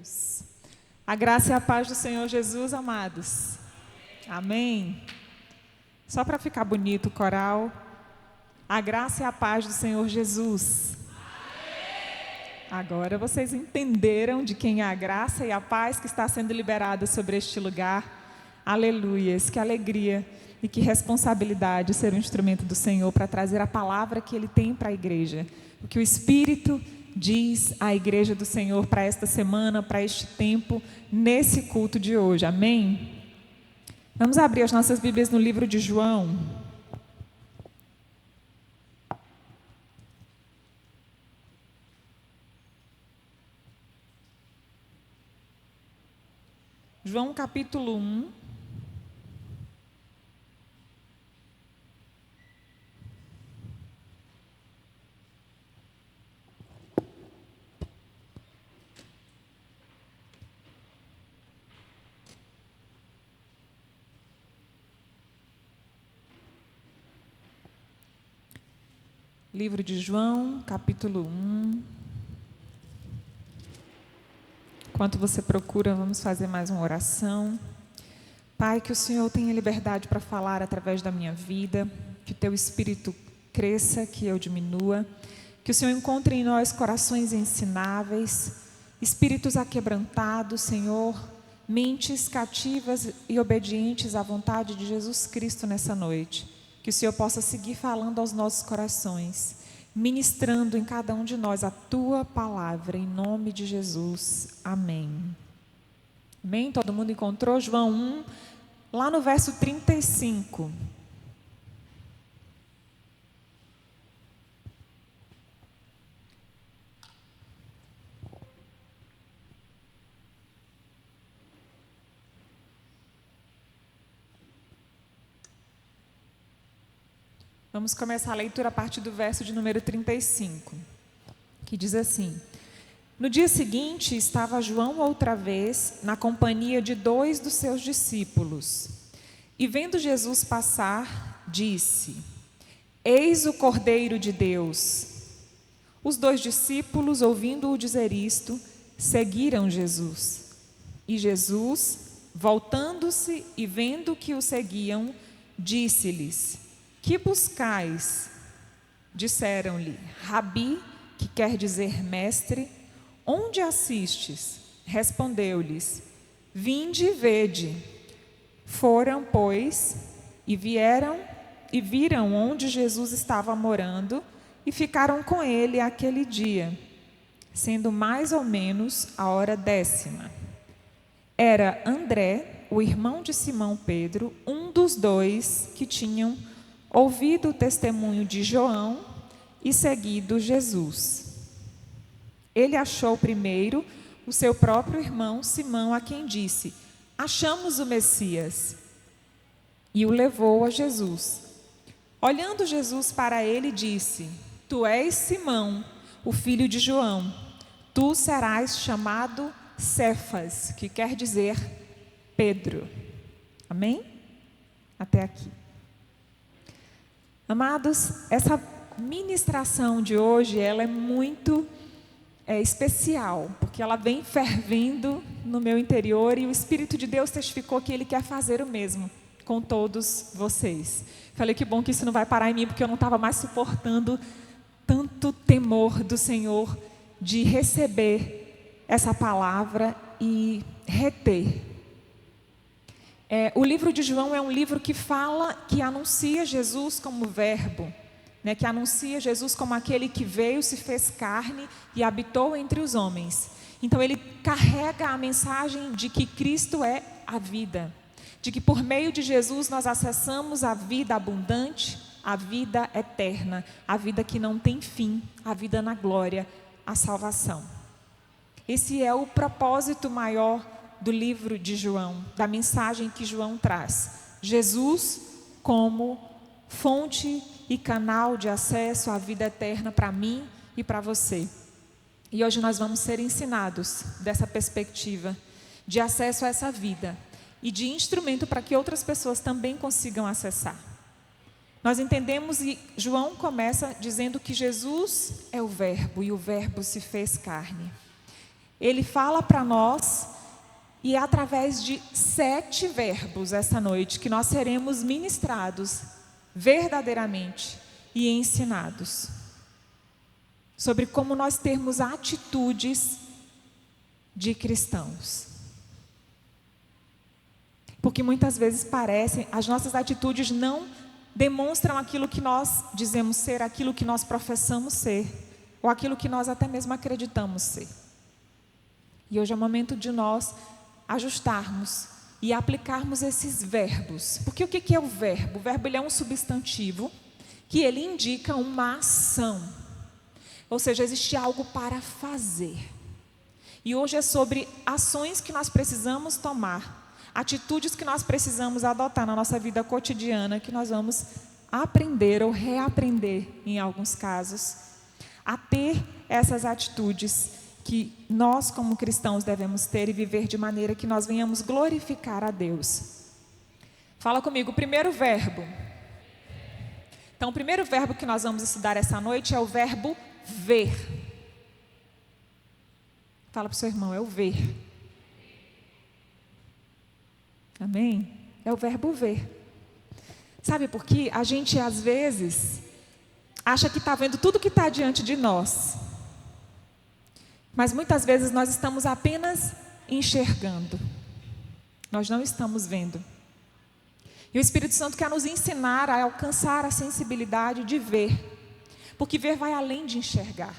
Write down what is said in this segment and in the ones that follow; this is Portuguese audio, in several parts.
Deus. A graça e a paz do Senhor Jesus, amados. Amém. Só para ficar bonito o coral. A graça e a paz do Senhor Jesus. Agora vocês entenderam de quem é a graça e a paz que está sendo liberada sobre este lugar. Aleluias, que alegria e que responsabilidade ser um instrumento do Senhor para trazer a palavra que Ele tem para a igreja. O que o Espírito diz à igreja do Senhor para esta semana, para este tempo, nesse culto de hoje. Amém? Vamos abrir as nossas Bíblias no livro de João. João capítulo 1. Livro de João, capítulo 1. Enquanto você procura, vamos fazer mais uma oração. Pai, que o Senhor tenha liberdade para falar através da minha vida, que o Teu Espírito cresça, que eu diminua, que o Senhor encontre em nós corações ensináveis, espíritos aquebrantados, Senhor, mentes cativas e obedientes à vontade de Jesus Cristo nessa noite. Que o Senhor possa seguir falando aos nossos corações, ministrando em cada um de nós a Tua palavra, em nome de Jesus. Amém. Amém? Todo mundo encontrou João 1, lá no verso 35. Vamos começar a leitura a partir do verso de número 35, que diz assim: No dia seguinte, estava João outra vez na companhia de 2 dos seus discípulos. E vendo Jesus passar, disse: Eis o Cordeiro de Deus. Os 2 discípulos, ouvindo-o dizer isto, seguiram Jesus. E Jesus, voltando-se e vendo que o seguiam, disse-lhes: Que buscais? Disseram-lhe: Rabi, que quer dizer mestre, onde assistes? Respondeu-lhes: Vinde e vede. Foram, pois, e viram onde Jesus estava morando, e ficaram com ele aquele dia, sendo mais ou menos a hora 10ª. Era André, o irmão de Simão Pedro, um dos 2 que tinham ouvido o testemunho de João e seguido Jesus. Ele achou primeiro o seu próprio irmão Simão, a quem disse: Achamos o Messias. E o levou a Jesus. Olhando Jesus para ele, disse: Tu és Simão, o filho de João. Tu serás chamado Cefas, que quer dizer Pedro. Amém? Até aqui. Amados, essa ministração de hoje, ela é muito especial, porque ela vem fervendo no meu interior e o Espírito de Deus testificou que Ele quer fazer o mesmo com todos vocês. Falei que bom que isso não vai parar em mim, porque eu não estava mais suportando tanto temor do Senhor de receber essa palavra e reter. O livro de João é um livro que fala, que anuncia Jesus como verbo, né, que anuncia Jesus como aquele que veio, se fez carne e habitou entre os homens. Então ele carrega a mensagem de que Cristo é a vida, de que por meio de Jesus nós acessamos a vida abundante, a vida eterna, a vida que não tem fim, a vida na glória, a salvação. Esse é o propósito maior do livro de João, da mensagem que João traz. Jesus como fonte e canal de acesso à vida eterna para mim e para você. E hoje nós vamos ser ensinados dessa perspectiva de acesso a essa vida e de instrumento para que outras pessoas também consigam acessar. Nós entendemos, e João começa dizendo que Jesus é o Verbo e o Verbo se fez carne. Ele fala para nós, e é através de 7 verbos essa noite que nós seremos ministrados verdadeiramente e ensinados sobre como nós termos atitudes de cristãos. Porque muitas vezes as nossas atitudes não demonstram aquilo que nós dizemos ser, aquilo que nós professamos ser, ou aquilo que nós até mesmo acreditamos ser. E hoje é o momento de nós ajustarmos e aplicarmos esses verbos. Porque o que é o verbo? O verbo, ele é um substantivo que ele indica uma ação. Ou seja, existe algo para fazer. E hoje é sobre ações que nós precisamos tomar, atitudes que nós precisamos adotar na nossa vida cotidiana, que nós vamos aprender ou reaprender, em alguns casos, a ter essas atitudes que nós, como cristãos, devemos ter e viver de maneira que nós venhamos glorificar a Deus. Fala comigo, o primeiro verbo. Então, o primeiro verbo que nós vamos estudar essa noite é o verbo ver. Fala para o seu irmão, é o ver. Amém? É o verbo ver. Sabe por quê? A gente, às vezes, acha que está vendo tudo que está diante de nós. Mas muitas vezes nós estamos apenas enxergando. Nós não estamos vendo. E o Espírito Santo quer nos ensinar a alcançar a sensibilidade de ver. Porque ver vai além de enxergar.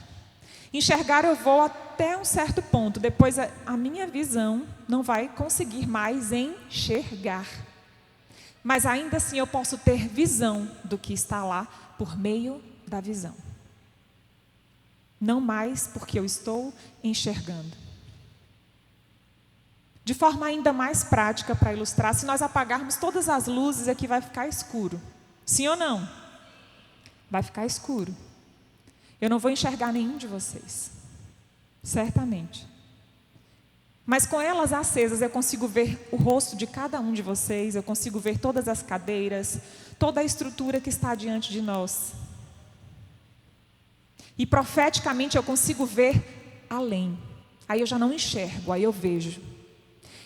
Enxergar eu vou até um certo ponto. Depois a minha visão não vai conseguir mais enxergar. Mas ainda assim eu posso ter visão do que está lá por meio da visão. Não mais porque eu estou enxergando. De forma ainda mais prática para ilustrar, se nós apagarmos todas as luzes aqui vai ficar escuro. Sim ou não? Vai ficar escuro. Eu não vou enxergar nenhum de vocês. Certamente. Mas com elas acesas eu consigo ver o rosto de cada um de vocês, eu consigo ver todas as cadeiras, toda a estrutura que está diante de nós. E profeticamente eu consigo ver além. Aí eu já não enxergo, aí eu vejo.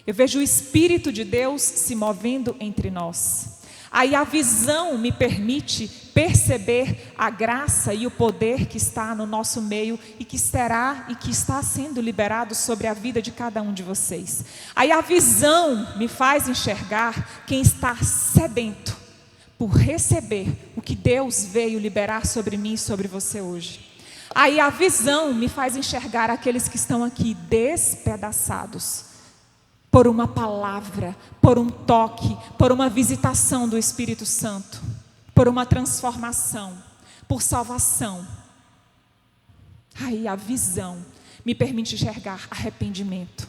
Eu vejo o Espírito de Deus se movendo entre nós. Aí a visão me permite perceber a graça e o poder que está no nosso meio e que será e que está sendo liberado sobre a vida de cada um de vocês. Aí a visão me faz enxergar quem está sedento por receber o que Deus veio liberar sobre mim e sobre você hoje. Aí a visão me faz enxergar aqueles que estão aqui despedaçados por uma palavra, por um toque, por uma visitação do Espírito Santo, por uma transformação, por salvação. Aí a visão me permite enxergar arrependimento.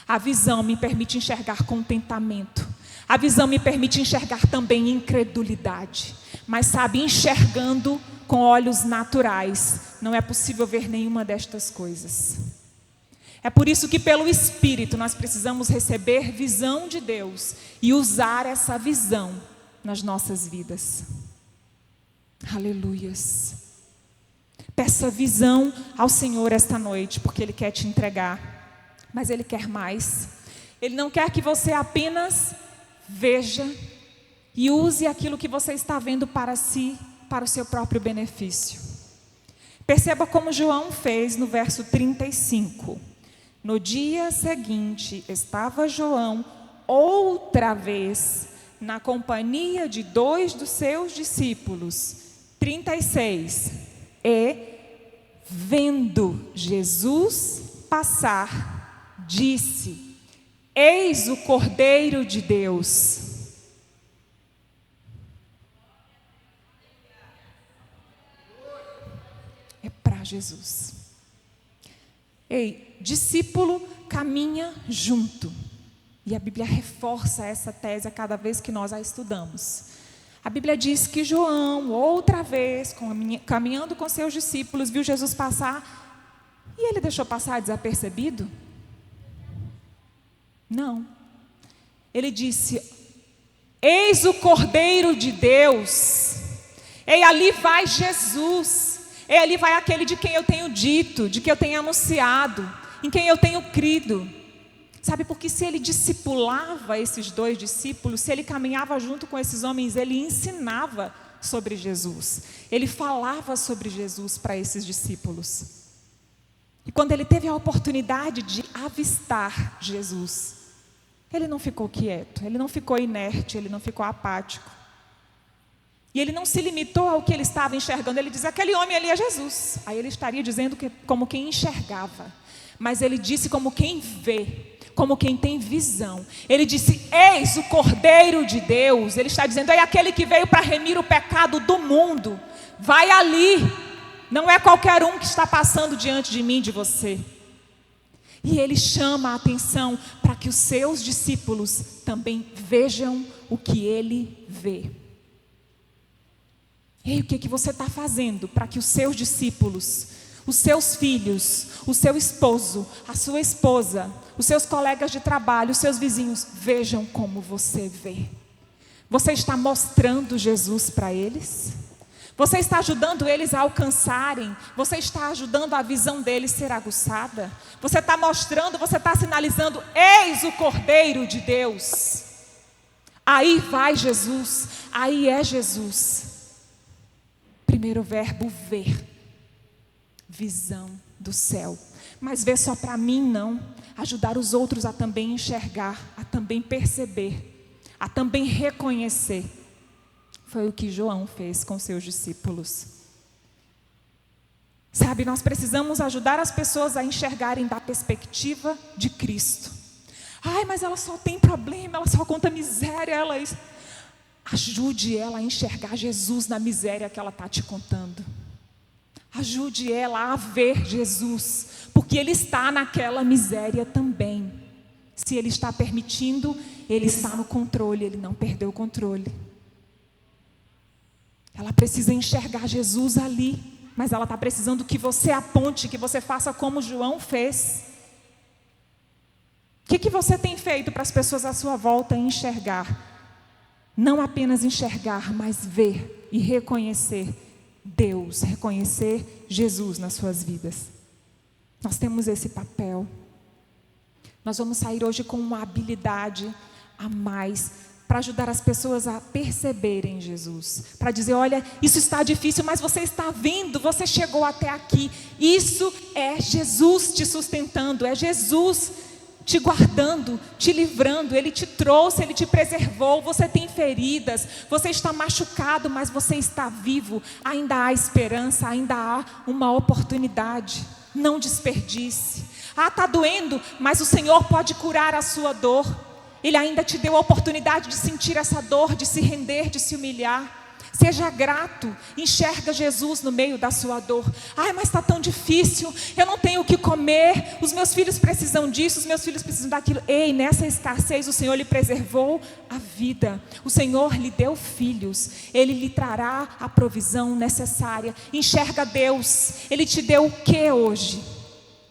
A visão me permite enxergar contentamento. A visão me permite enxergar também incredulidade. Mas sabe, enxergando com olhos naturais, não é possível ver nenhuma destas coisas. É por isso que pelo Espírito nós precisamos receber visão de Deus e usar essa visão nas nossas vidas. Aleluias. Peça visão ao Senhor esta noite, porque Ele quer te entregar, mas Ele quer mais. Ele não quer que você apenas veja e use aquilo que você está vendo para si, para o seu próprio benefício. Perceba como João fez no verso 35. No dia seguinte, estava João outra vez na companhia de 2 dos seus discípulos. 36. E, vendo Jesus passar, disse: Eis o Cordeiro de Deus. É para Jesus. Ei, discípulo caminha junto. E a Bíblia reforça essa tese a cada vez que nós a estudamos. A Bíblia diz que João, outra vez, caminhando com seus discípulos, viu Jesus passar. E ele deixou passar desapercebido? Não. Ele disse: Eis o Cordeiro de Deus. Ei, ali vai Jesus. E ali vai aquele de quem eu tenho dito, de que eu tenho anunciado. em quem eu tenho crido. Sabe, porque se ele discipulava esses 2 discípulos, se ele caminhava junto com esses homens, ele ensinava sobre Jesus. Ele falava sobre Jesus para esses discípulos. E quando ele teve a oportunidade de avistar Jesus, ele não ficou quieto, ele não ficou inerte, ele não ficou apático. E ele não se limitou ao que ele estava enxergando. Ele diz, aquele homem ali é Jesus. Aí ele estaria dizendo como quem enxergava. Mas ele disse como quem vê, como quem tem visão. Ele disse, eis o Cordeiro de Deus. Ele está dizendo, é aquele que veio para remir o pecado do mundo. Vai ali. Não é qualquer um que está passando diante de mim, de você. E ele chama a atenção para que os seus discípulos também vejam o que ele vê. E o que você está fazendo para que os seus discípulos, os seus filhos, o seu esposo, a sua esposa, os seus colegas de trabalho, os seus vizinhos, vejam como você vê? Você está mostrando Jesus para eles? Você está ajudando eles a alcançarem? Você está ajudando a visão deles ser aguçada? Você está mostrando, você está sinalizando, eis o Cordeiro de Deus. Aí vai Jesus, aí é Jesus. Primeiro verbo, ver. Visão do céu. Mas ver só para mim não. Ajudar os outros a também enxergar, a também perceber, a também reconhecer. Foi o que João fez com seus discípulos. Sabe, nós precisamos ajudar as pessoas a enxergarem da perspectiva de Cristo. Ai, mas ela só tem problema, ela só conta miséria, ela isso. Ajude ela a enxergar Jesus na miséria que ela está te contando. Ajude ela a ver Jesus, porque Ele está naquela miséria também. Se Ele está permitindo, Ele está no controle, Ele não perdeu o controle. Ela precisa enxergar Jesus ali, mas ela está precisando que você aponte, que você faça como João fez. O que você tem feito para as pessoas à sua volta enxergar? Não apenas enxergar, mas ver e reconhecer Deus, reconhecer Jesus nas suas vidas. Nós temos esse papel. Nós vamos sair hoje com uma habilidade a mais para ajudar as pessoas a perceberem Jesus. Para dizer, olha, isso está difícil, mas você está vendo, você chegou até aqui. Isso é Jesus te sustentando, é Jesus te guardando, te livrando. Ele te trouxe, Ele te preservou. Você tem feridas, você está machucado, mas você está vivo. Ainda há esperança, ainda há uma oportunidade. Não desperdice. Está doendo, mas o Senhor pode curar a sua dor. Ele ainda te deu a oportunidade de sentir essa dor, de se render, de se humilhar. Seja grato, enxerga Jesus no meio da sua dor. Ai, mas está tão difícil, eu não tenho o que comer, os meus filhos precisam disso, os meus filhos precisam daquilo. Ei, nessa escassez o Senhor lhe preservou a vida. O Senhor lhe deu filhos, Ele lhe trará a provisão necessária. Enxerga Deus, Ele te deu o que hoje?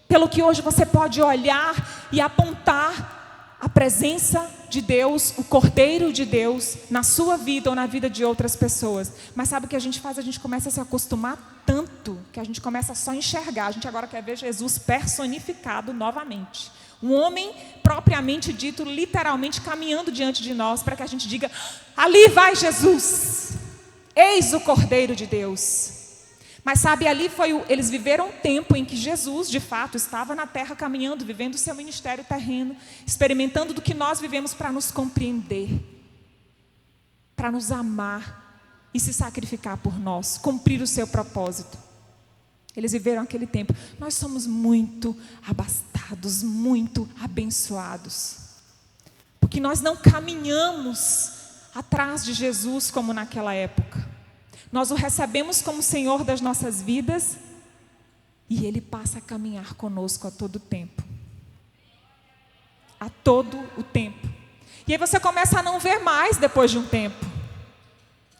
Pelo que hoje você pode olhar e apontar a presença de Deus, o Cordeiro de Deus, na sua vida ou na vida de outras pessoas. Mas sabe o que a gente faz? A gente começa a se acostumar tanto, que a gente começa só a enxergar. A gente agora quer ver Jesus personificado novamente. Um homem propriamente dito, literalmente caminhando diante de nós, para que a gente diga, ali vai Jesus, eis o Cordeiro de Deus. Mas sabe, ali eles viveram um tempo em que Jesus, de fato, estava na terra caminhando, vivendo o seu ministério terreno, experimentando do que nós vivemos para nos compreender, para nos amar e se sacrificar por nós, cumprir o seu propósito. Eles viveram aquele tempo. Nós somos muito abastados, muito abençoados, porque nós não caminhamos atrás de Jesus como naquela época. Nós o recebemos como Senhor das nossas vidas e Ele passa a caminhar conosco a todo tempo. A todo o tempo. E aí você começa a não ver mais depois de um tempo.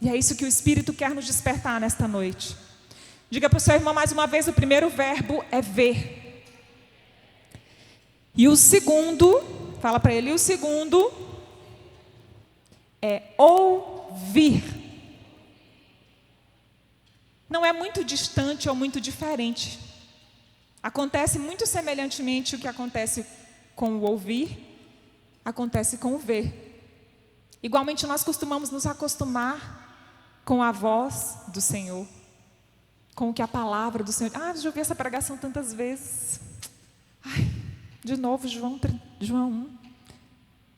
E é isso que o Espírito quer nos despertar nesta noite. Diga para o seu irmão mais uma vez, o primeiro verbo é ver. E o segundo, fala para ele, o segundo é ouvir. Não é muito distante ou muito diferente. Acontece muito semelhantemente o que acontece com o ouvir, acontece com o ver. Igualmente nós costumamos nos acostumar com a voz do Senhor, com o que a palavra do Senhor... já ouvi essa pregação tantas vezes. De novo João 1,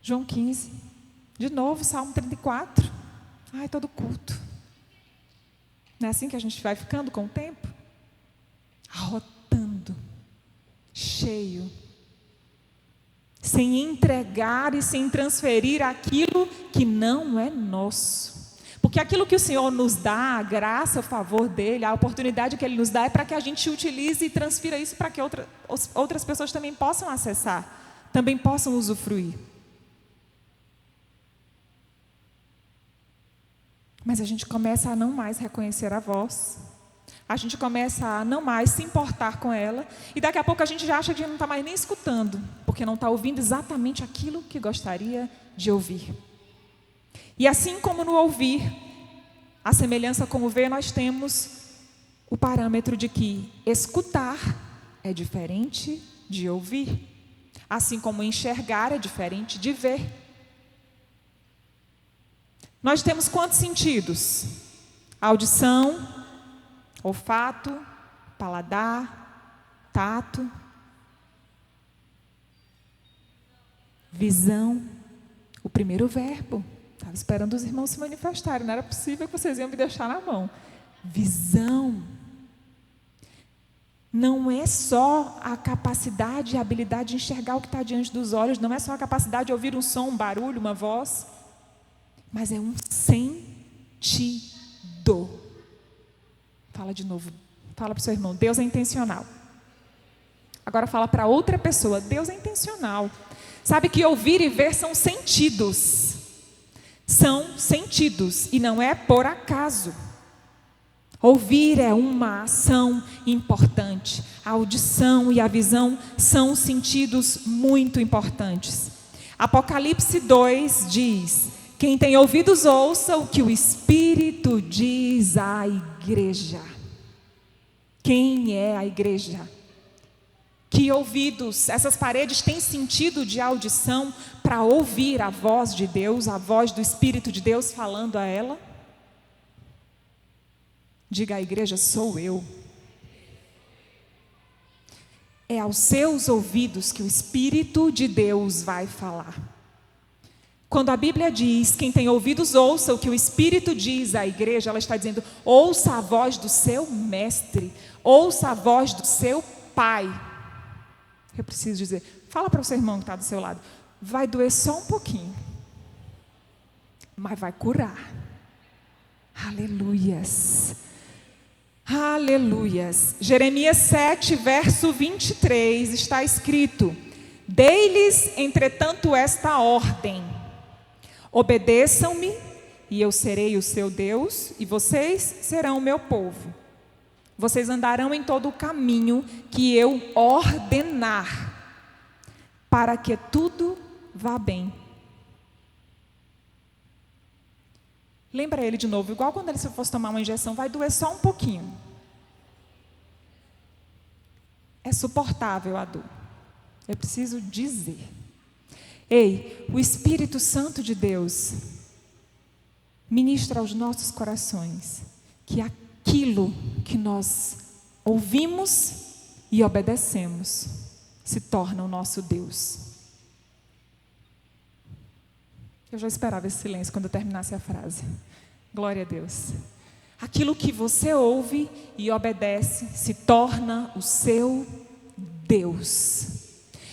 João 15, de novo Salmo 34. Todo culto. Não é assim que a gente vai ficando com o tempo? Arrotando, cheio, sem entregar e sem transferir aquilo que não é nosso. Porque aquilo que o Senhor nos dá, a graça, o favor dele, a oportunidade que ele nos dá é para que a gente utilize e transfira isso para que outras pessoas também possam acessar, também possam usufruir. Mas a gente começa a não mais reconhecer a voz, a gente começa a não mais se importar com ela, e daqui a pouco a gente já acha que não está mais nem escutando, porque não está ouvindo exatamente aquilo que gostaria de ouvir. E assim como no ouvir, a semelhança com o ver, nós temos o parâmetro de que escutar é diferente de ouvir, assim como enxergar é diferente de ver. Nós temos quantos sentidos? Audição, olfato, paladar, tato, visão. O primeiro verbo. Estava esperando os irmãos se manifestarem, não era possível que vocês iam me deixar na mão. Visão. Não é só a capacidade e a habilidade de enxergar o que está diante dos olhos, não é só a capacidade de ouvir um som, um barulho, uma voz, mas é um sentido. Fala de novo, fala para o seu irmão, Deus é intencional. Agora fala para outra pessoa, Deus é intencional. Sabe que ouvir e ver são sentidos. São sentidos e não é por acaso. Ouvir é uma ação importante. A audição e a visão são sentidos muito importantes. Apocalipse 2 diz: quem tem ouvidos ouça o que o Espírito diz à igreja. Quem é a igreja? Que ouvidos, essas paredes têm sentido de audição para ouvir a voz de Deus, a voz do Espírito de Deus falando a ela? Diga à igreja, sou eu. É aos seus ouvidos que o Espírito de Deus vai falar. Quando a Bíblia diz, quem tem ouvidos ouça o que o Espírito diz à igreja, ela está dizendo, ouça a voz do seu mestre, ouça a voz do seu pai. Eu preciso dizer, fala para o seu irmão que está do seu lado, vai doer só um pouquinho, mas vai curar. Aleluias, aleluias. Jeremias 7, verso 23, está escrito: dei-lhes, entretanto, esta ordem: obedeçam-me, e eu serei o seu Deus, e vocês serão o meu povo. Vocês andarão em todo o caminho que eu ordenar, para que tudo vá bem. Lembra ele de novo, igual quando ele fosse tomar uma injeção, vai doer só um pouquinho. É suportável a dor. Eu preciso dizer. Ei, o Espírito Santo de Deus ministra aos nossos corações que aquilo que nós ouvimos e obedecemos se torna o nosso Deus. Eu já esperava esse silêncio quando eu terminasse a frase. Glória a Deus. Aquilo que você ouve e obedece se torna o seu Deus.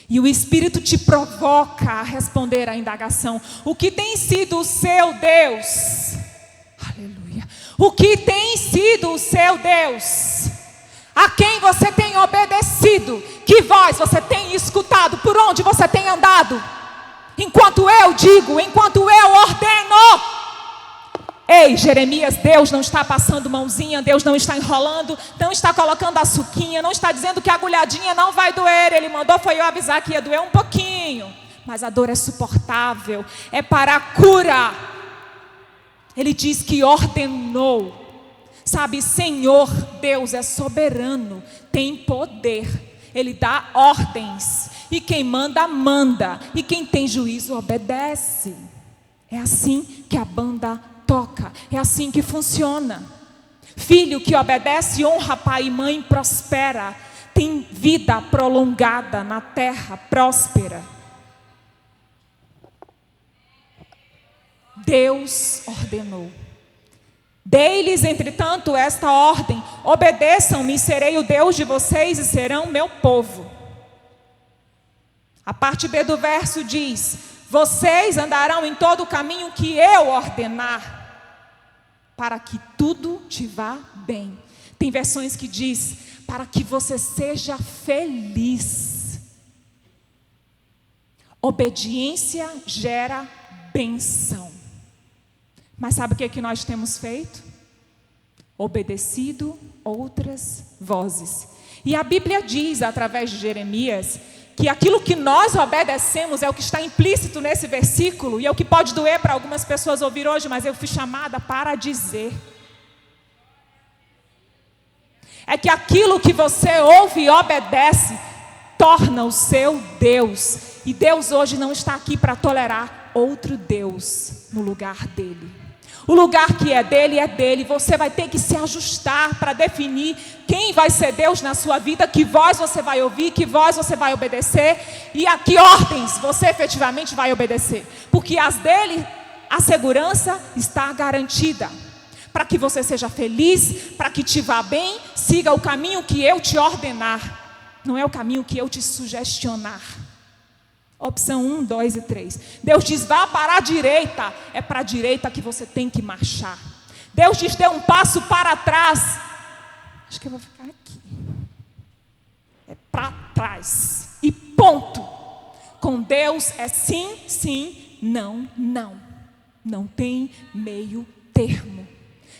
E o Espírito te provoca a responder à indagação: o que tem sido o seu Deus? Aleluia. O que tem sido o seu Deus? A quem você tem obedecido? Que voz você tem escutado? Por onde você tem andado? Enquanto eu digo, enquanto eu ordeno. Ei, Jeremias, Deus não está passando mãozinha, Deus não está enrolando, não está colocando açuquinha, não está dizendo que a agulhadinha não vai doer. Ele mandou foi eu avisar que ia doer um pouquinho, mas a dor é suportável, é para a cura. Ele diz que ordenou. Sabe, Senhor, Deus é soberano, tem poder. Ele dá ordens. E quem manda, manda. E quem tem juízo, obedece. É assim que a banda toca. É assim que funciona. Filho que obedece, honra pai e mãe, prospera. Tem vida prolongada na terra, próspera. Deus ordenou. Dei-lhes, entretanto, esta ordem: obedeçam-me, serei o Deus de vocês e serão meu povo. A parte B do verso diz: vocês andarão em todo o caminho que eu ordenar, para que tudo te vá bem. Tem versões que diz: para que você seja feliz. Obediência gera bênção. Mas sabe o que é que nós temos feito? Obedecido outras vozes. E a Bíblia diz, através de Jeremias, que aquilo que nós obedecemos é o que está implícito nesse versículo, e é o que pode doer para algumas pessoas ouvir hoje, mas eu fui chamada para dizer. É que aquilo que você ouve e obedece torna o seu Deus. E Deus hoje não está aqui para tolerar outro Deus no lugar dele. O lugar que é dele, você vai ter que se ajustar para definir quem vai ser Deus na sua vida, que voz você vai ouvir, que voz você vai obedecer e a que ordens você efetivamente vai obedecer. Porque as dele, a segurança está garantida. Para que você seja feliz, para que te vá bem, siga o caminho que eu te ordenar. Não é o caminho que eu te sugestionar. Opção 1, 2 e 3. Deus diz, vá para a direita. É para a direita que você tem que marchar. Deus diz, dê um passo para trás. Acho que eu vou ficar aqui. É para trás. E ponto. Com Deus é sim, sim, não, não. Não tem meio termo.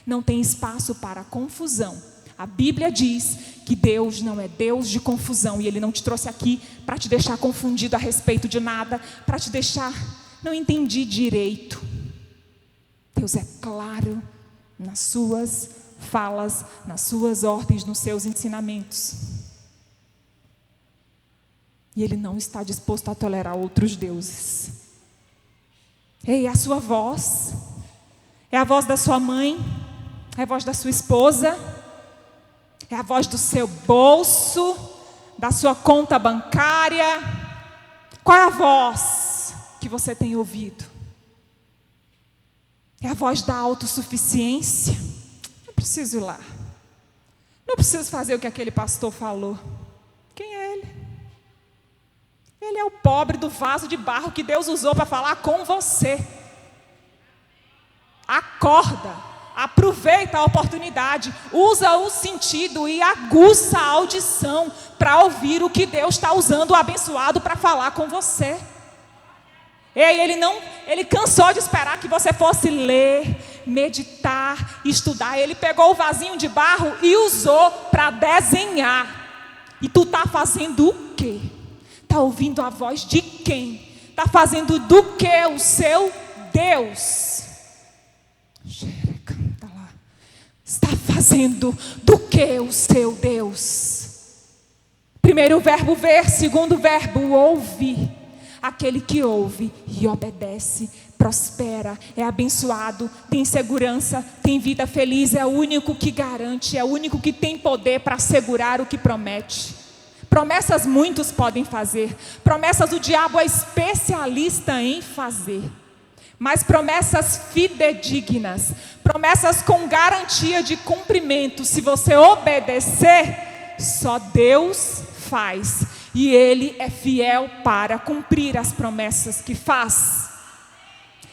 Não tem espaço para confusão. A Bíblia diz que Deus não é Deus de confusão. E Ele não te trouxe aqui para te deixar confundido a respeito de nada. Para te deixar, não entendi direito. Deus é claro nas suas falas, nas suas ordens, nos seus ensinamentos. E Ele não está disposto a tolerar outros deuses. Ei, é a sua voz. É a voz da sua mãe. É a voz da sua esposa. É a voz do seu bolso, da sua conta bancária. Qual é a voz que você tem ouvido? É a voz da autossuficiência? Não preciso ir lá. Não preciso fazer o que aquele pastor falou. Quem é ele? Ele é o pobre do vaso de barro que Deus usou para falar com você. Acorda. Aproveita a oportunidade, usa o sentido e aguça a audição para ouvir o que Deus está usando o abençoado para falar com você. Ele cansou de esperar que você fosse ler, meditar, estudar. Ele pegou o vasinho de barro e usou para desenhar. E tu está fazendo o quê? Está ouvindo a voz de quem? Está fazendo do que o seu Deus? Está fazendo do que o seu Deus? Primeiro verbo ver, segundo verbo ouvir. Aquele que ouve e obedece, prospera, é abençoado, tem segurança, tem vida feliz, é o único que garante, é o único que tem poder para assegurar o que promete. Promessas muitos podem fazer, promessas o diabo é especialista em fazer. Mas promessas fidedignas, promessas com garantia de cumprimento, se você obedecer, só Deus faz. E Ele é fiel para cumprir as promessas que faz.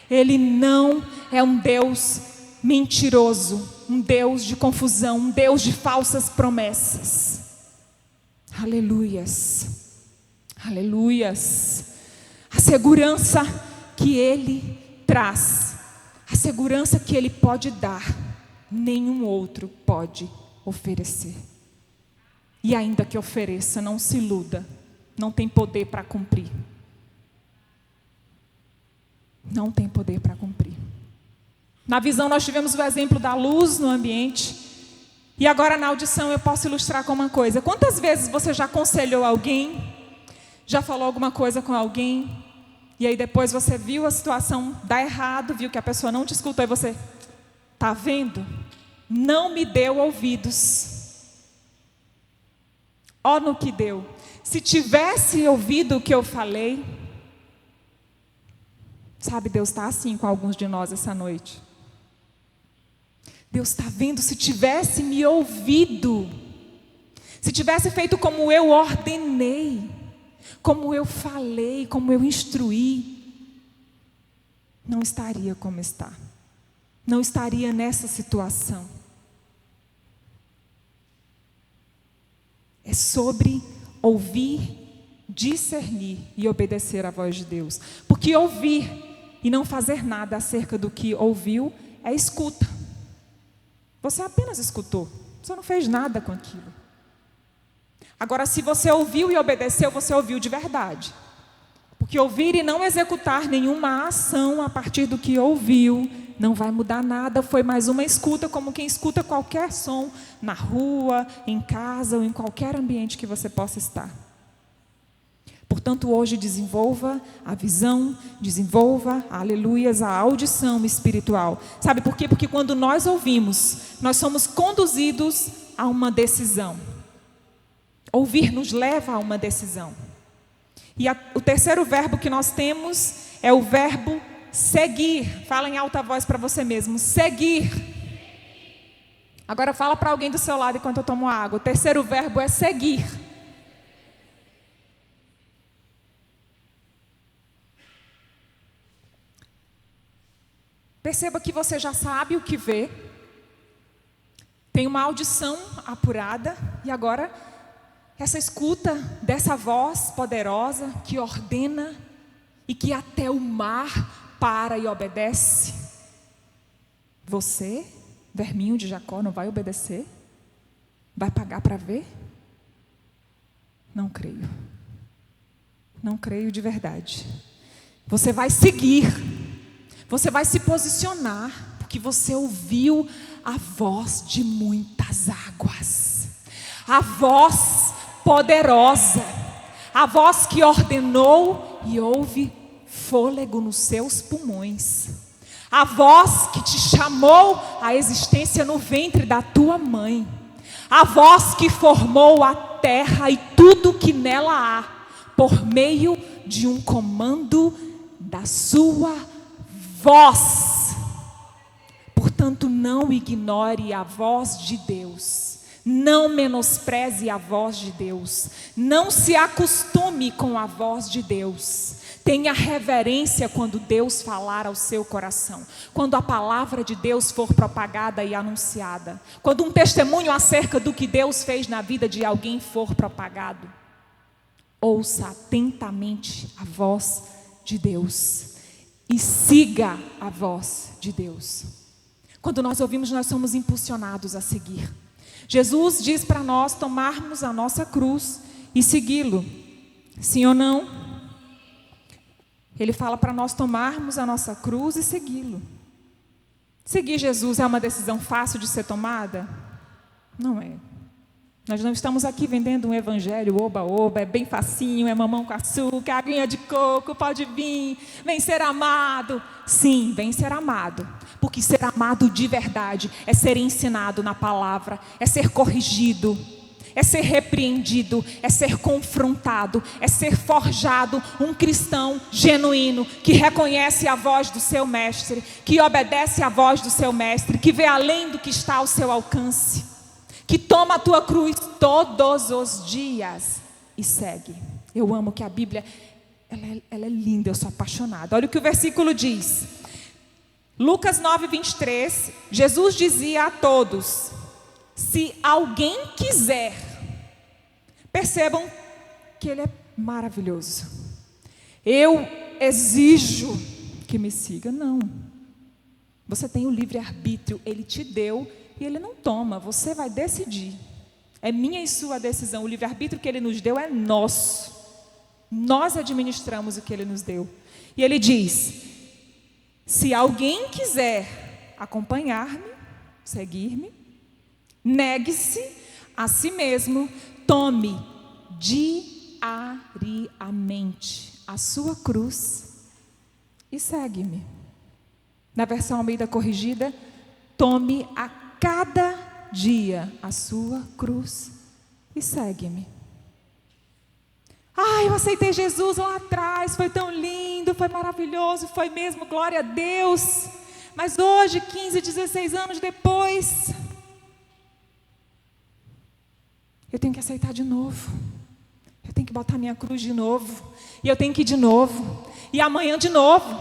Ele não é um Deus mentiroso, um Deus de confusão, um Deus de falsas promessas. Aleluias, aleluias. A segurança que Ele traz, a segurança que Ele pode dar, nenhum outro pode oferecer. E ainda que ofereça, não se iluda, não tem poder para cumprir. Não tem poder para cumprir. Na visão nós tivemos o exemplo da luz no ambiente, E agora na audição eu posso ilustrar com uma coisa. Quantas vezes você já aconselhou alguém, já falou alguma coisa com alguém, e aí depois você viu a situação dar errado, viu que a pessoa não te escutou e você, tá vendo? Não me deu ouvidos. Ó no que deu. Se tivesse ouvido o que eu falei, sabe, Deus está assim com alguns de nós essa noite. Deus está vendo, se tivesse me ouvido, se tivesse feito como eu ordenei, como eu falei, como eu instruí, não estaria como está. Não estaria nessa situação. É sobre ouvir, discernir e obedecer à voz de Deus. Porque ouvir e não fazer nada acerca do que ouviu é escuta. Você apenas escutou, você não fez nada com aquilo. Agora, se você ouviu e obedeceu, você ouviu de verdade. Porque ouvir e não executar nenhuma ação a partir do que ouviu, não vai mudar nada, foi mais uma escuta, como quem escuta qualquer som, na rua, em casa ou em qualquer ambiente que você possa estar. Portanto, hoje desenvolva a visão, desenvolva, aleluias, a audição espiritual. Sabe por quê? Porque quando nós ouvimos, nós somos conduzidos a uma decisão. Ouvir nos leva a uma decisão. E o terceiro verbo que nós temos é o verbo seguir. Fala em alta voz para você mesmo, seguir. Agora fala para alguém do seu lado enquanto eu tomo água. O terceiro verbo é seguir. Perceba que você já sabe o que vê, tem uma audição apurada, e agora essa escuta dessa voz poderosa que ordena e que até o mar para e obedece. Você, verminho de Jacó, não vai obedecer? Vai pagar para ver? Não creio. Não creio de verdade. Você vai seguir. Você vai se posicionar, porque você ouviu a voz de muitas águas. A voz poderosa. A voz que ordenou e houve fôlego nos seus pulmões. A voz que te chamou à existência no ventre da tua mãe. A voz que formou a terra e tudo que nela há, por meio de um comando da sua voz. Portanto, não ignore a voz de Deus. Não menospreze a voz de Deus. Não se acostume com a voz de Deus. Tenha reverência quando Deus falar ao seu coração. Quando a palavra de Deus for propagada e anunciada. Quando um testemunho acerca do que Deus fez na vida de alguém for propagado. Ouça atentamente a voz de Deus. E siga a voz de Deus. Quando nós ouvimos, nós somos impulsionados a seguir. Jesus diz para nós tomarmos a nossa cruz e segui-lo. Sim ou não? Ele fala para nós tomarmos a nossa cruz e segui-lo. Seguir Jesus é uma decisão fácil de ser tomada? Não é. Nós não estamos aqui vendendo um evangelho oba-oba, é bem facinho, é mamão com açúcar, aguinha de coco, pode vir, vem ser amado. Sim, vem ser amado, porque ser amado de verdade é ser ensinado na palavra, é ser corrigido, é ser repreendido, é ser confrontado, é ser forjado um cristão genuíno, que reconhece a voz do seu mestre, que obedece à voz do seu mestre, que vê além do que está ao seu alcance. Que toma a tua cruz todos os dias e segue. Eu amo que a Bíblia, ela é linda, eu sou apaixonada. Olha o que o versículo diz. Lucas 9:23, Jesus dizia a todos, se alguém quiser, percebam que ele é maravilhoso. Eu exijo que me siga. Não. Você tem o livre-arbítrio, ele te deu e ele não toma, você vai decidir. É minha e sua decisão. O livre-arbítrio que ele nos deu é nosso. Nós administramos o que ele nos deu. E ele diz, se alguém quiser acompanhar-me, seguir-me, Negue-se a si mesmo, tome diariamente a sua cruz e segue-me. Na versão Almeida Corrigida, tome a cada dia a sua cruz e segue-me. Eu aceitei Jesus lá atrás, foi tão lindo, foi maravilhoso, foi mesmo, glória a Deus. Mas hoje, 15, 16 anos depois, eu tenho que aceitar de novo. Eu tenho que botar minha cruz de novo. E eu tenho que ir de novo. E amanhã de novo.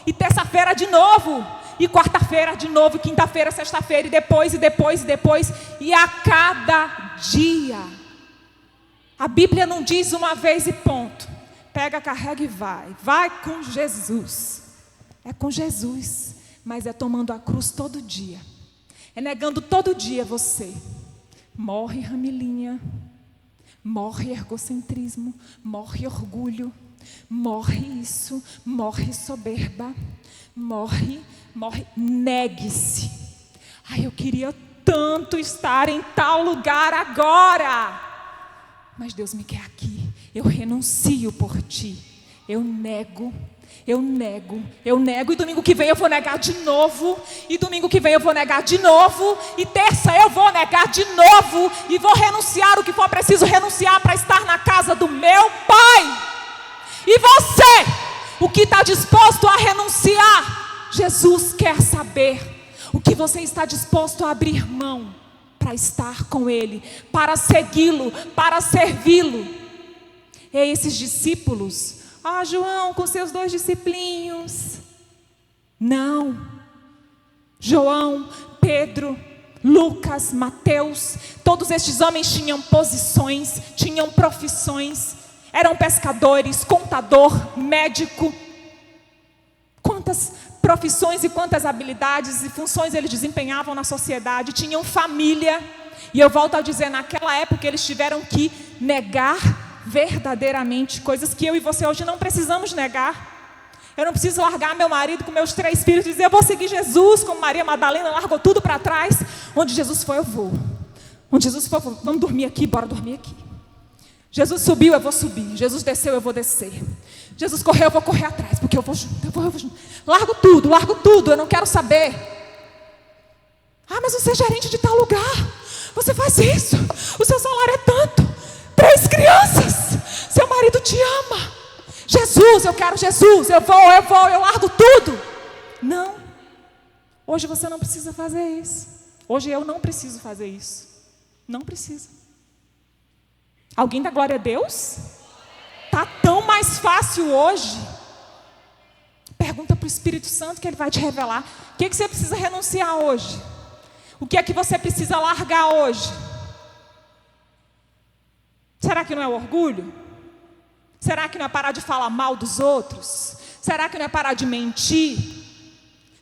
E terça-feira de novo. E quarta-feira de novo. E quinta-feira, sexta-feira. E depois, e depois, e depois. E a cada dia. A Bíblia não diz uma vez e ponto. Pega, carrega e vai. Vai com Jesus. É com Jesus. Mas é tomando a cruz todo dia. É negando todo dia você. Morre ramilinha. Morre egocentrismo, morre orgulho, morre isso, morre soberba, morre, negue-se. Eu queria tanto estar em tal lugar agora, mas Deus me quer aqui. Eu renuncio por ti, eu nego, e domingo que vem eu vou negar de novo, e domingo que vem eu vou negar de novo, e terça eu vou negar de novo, e vou renunciar o que for preciso renunciar para estar na casa do meu Pai. E você, o que está disposto a renunciar? Jesus quer saber o que você está disposto a abrir mão para estar com Ele, para segui-lo, para servi-lo. E esses discípulos... João com seus 2 disciplinhos. Não. João, Pedro, Lucas, Mateus, todos estes homens tinham posições, tinham profissões, eram pescadores, contador, médico. Quantas profissões e quantas habilidades e funções eles desempenhavam na sociedade, tinham família. E eu volto a dizer, naquela época eles tiveram que negar verdadeiramente coisas que eu e você hoje não precisamos negar. Eu não preciso largar meu marido com meus 3 filhos e dizer, eu vou seguir Jesus, como Maria Madalena largou tudo para trás. Onde Jesus foi, eu vou. Onde Jesus foi, eu vou. Vamos dormir aqui, bora dormir aqui. Jesus subiu, eu vou subir. Jesus desceu, eu vou descer. Jesus correu, eu vou correr atrás, porque eu vou junto, eu vou junto. Largo tudo, eu não quero saber. Mas você é gerente de tal lugar, você faz isso, o seu salário é tanto. 3 crianças, seu marido te ama. Jesus, eu quero Jesus, eu largo tudo. Não, hoje você não precisa fazer isso. Hoje eu não preciso fazer isso. Não precisa. Alguém dá glória a Deus? Está tão mais fácil hoje. Pergunta para o Espírito Santo que Ele vai te revelar. O que você precisa renunciar hoje? O que é que você precisa largar hoje? Será que não é o orgulho? Será que não é parar de falar mal dos outros? Será que não é parar de mentir?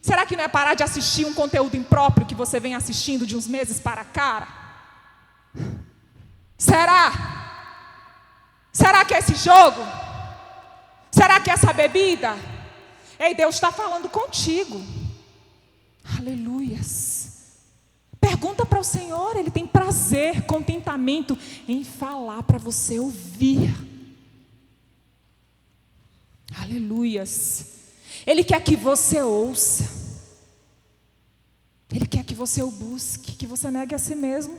Será que não é parar de assistir um conteúdo impróprio que você vem assistindo de uns meses para cá? Será? Será que é esse jogo? Será que é essa bebida? Ei, Deus está falando contigo. Aleluias. Pergunta para o Senhor, Ele tem prazer, contentamento em falar para você ouvir. Aleluias. Ele quer que você ouça. Ele quer que você o busque, que você negue a si mesmo.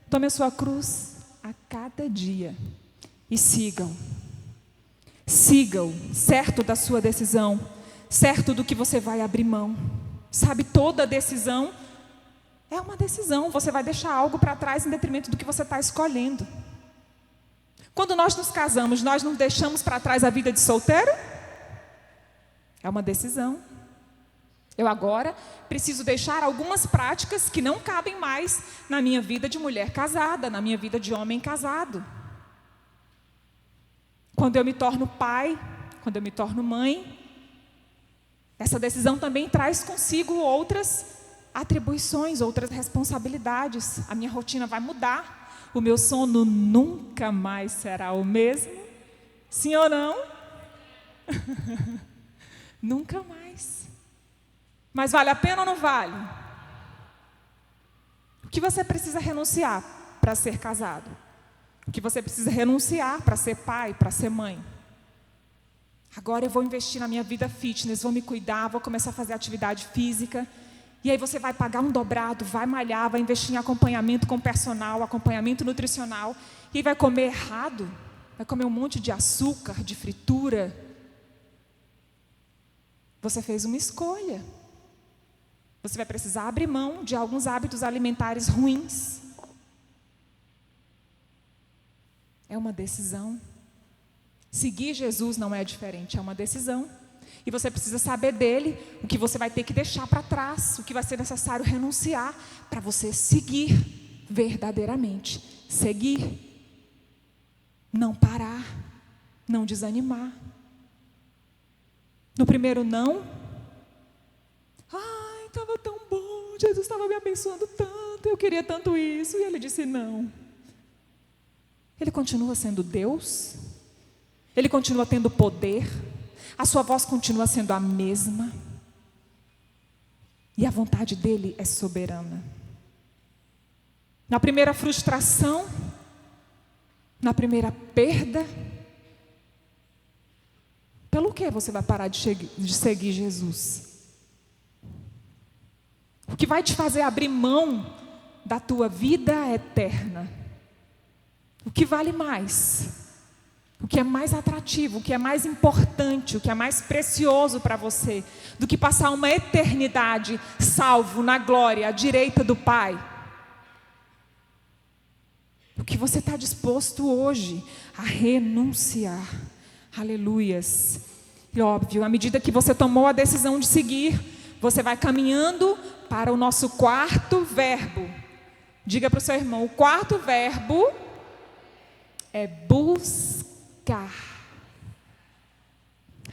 Tome a sua cruz a cada dia e sigam. Sigam, certo da sua decisão, certo do que você vai abrir mão. Sabe, toda decisão é uma decisão. Você vai deixar algo para trás em detrimento do que você está escolhendo. Quando nós nos casamos, nós não deixamos para trás a vida de solteiro? É uma decisão. Eu agora preciso deixar algumas práticas que não cabem mais na minha vida de mulher casada, na minha vida de homem casado. Quando eu me torno pai, quando eu me torno mãe, essa decisão também traz consigo outras atribuições, outras responsabilidades. A minha rotina vai mudar. O meu sono nunca mais será o mesmo. Sim ou não? Nunca mais. Mas vale a pena ou não vale? O que você precisa renunciar para ser casado? O que você precisa renunciar para ser pai, para ser mãe? Agora eu vou investir na minha vida fitness, vou me cuidar, vou começar a fazer atividade física. E aí você vai pagar um dobrado, vai malhar, vai investir em acompanhamento com personal, acompanhamento nutricional. E aí vai comer errado, vai comer um monte de açúcar, de fritura. Você fez uma escolha. Você vai precisar abrir mão de alguns hábitos alimentares ruins. É uma decisão. Seguir Jesus não é diferente, é uma decisão. E você precisa saber dele, o que você vai ter que deixar para trás, o que vai ser necessário renunciar para você seguir verdadeiramente. Seguir. Não parar, não desanimar. No primeiro não, estava tão bom, Jesus estava me abençoando tanto, eu queria tanto isso, e ele disse não. Ele continua sendo Deus, ele continua tendo poder, a sua voz continua sendo a mesma, e a vontade dele é soberana. Na primeira frustração, na primeira perda, pelo que você vai parar de seguir Jesus? O que vai te fazer abrir mão da tua vida eterna? O que vale mais? O que é mais atrativo, o que é mais importante, o que é mais precioso para você, do que passar uma eternidade salvo na glória à direita do Pai? O que você está disposto hoje a renunciar? Aleluias. E óbvio, à medida que você tomou a decisão de seguir, você vai caminhando para o nosso quarto verbo. Diga para o seu irmão, o quarto verbo é buscar.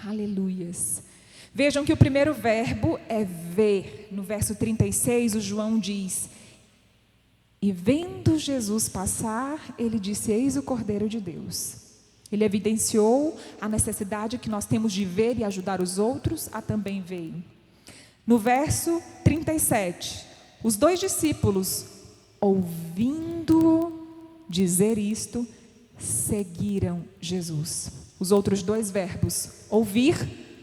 Aleluias. Vejam que o primeiro verbo é ver. No verso 36, o João diz: e vendo Jesus passar, ele disse: eis o Cordeiro de Deus. Ele evidenciou a necessidade que nós temos de ver e ajudar os outros a também ver. No verso 37, os dois discípulos, ouvindo dizer isto, seguiram Jesus. Os outros dois verbos, ouvir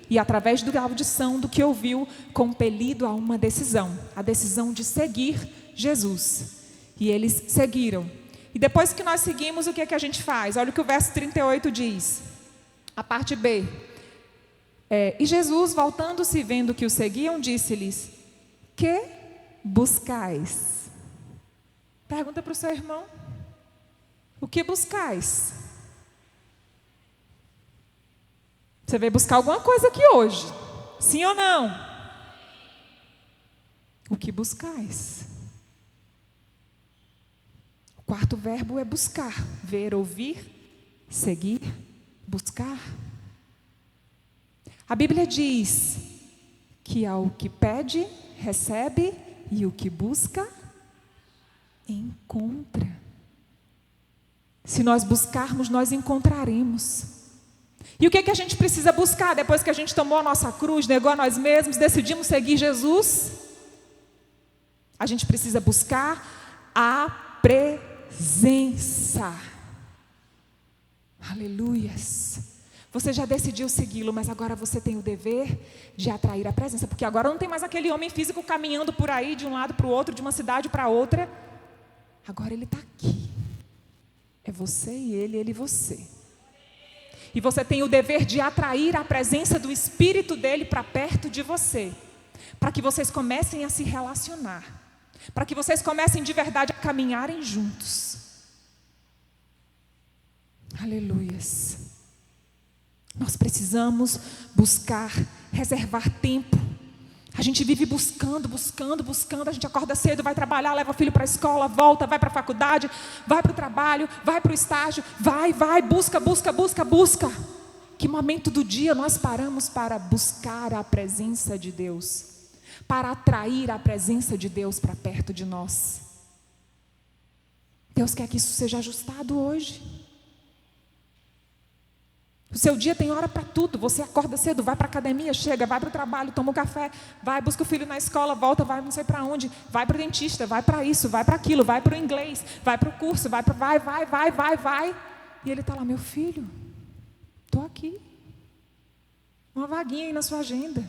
e através da audição do que ouviu, compelido a uma decisão, a decisão de seguir Jesus. E eles seguiram. E depois que nós seguimos, o que é que a gente faz? Olha o que o verso 38 diz, a parte B. E Jesus, voltando-se e vendo que o seguiam, disse-lhes: que buscais? Pergunta para o seu irmão: o que buscais? Você veio buscar alguma coisa aqui hoje, sim ou não? O que buscais? O quarto verbo é buscar, ver, ouvir, seguir, buscar. A Bíblia diz que ao que pede, recebe, e o que busca, encontra. Se nós buscarmos, nós encontraremos. E o que é que a gente precisa buscar depois que a gente tomou a nossa cruz, negou a nós mesmos, decidimos seguir Jesus? A gente precisa buscar a presença. Aleluias. Você já decidiu segui-lo, mas agora você tem o dever de atrair a presença, porque agora não tem mais aquele homem físico caminhando por aí de um lado para o outro, de uma cidade para outra. Agora ele está aqui. É você e ele e você. E você tem o dever de atrair a presença do Espírito dele para perto de você, para que vocês comecem a se relacionar, para que vocês comecem de verdade a caminharem juntos. Aleluias. Nós precisamos buscar, reservar tempo. A gente vive buscando, a gente acorda cedo, vai trabalhar, leva o filho para a escola, volta, vai para a faculdade, vai para o trabalho, vai para o estágio, vai, busca. Que momento do dia nós paramos para buscar a presença de Deus, para atrair a presença de Deus para perto de nós? Deus quer que isso seja ajustado hoje. O seu dia tem hora para tudo. Você acorda cedo, vai para a academia, chega, vai para o trabalho, toma um café, vai, busca o filho na escola, volta, vai não sei para onde, vai para o dentista, vai para isso, vai para aquilo, vai para o inglês, vai para o curso, vai. E ele está lá, meu filho, estou aqui. Uma vaguinha aí na sua agenda.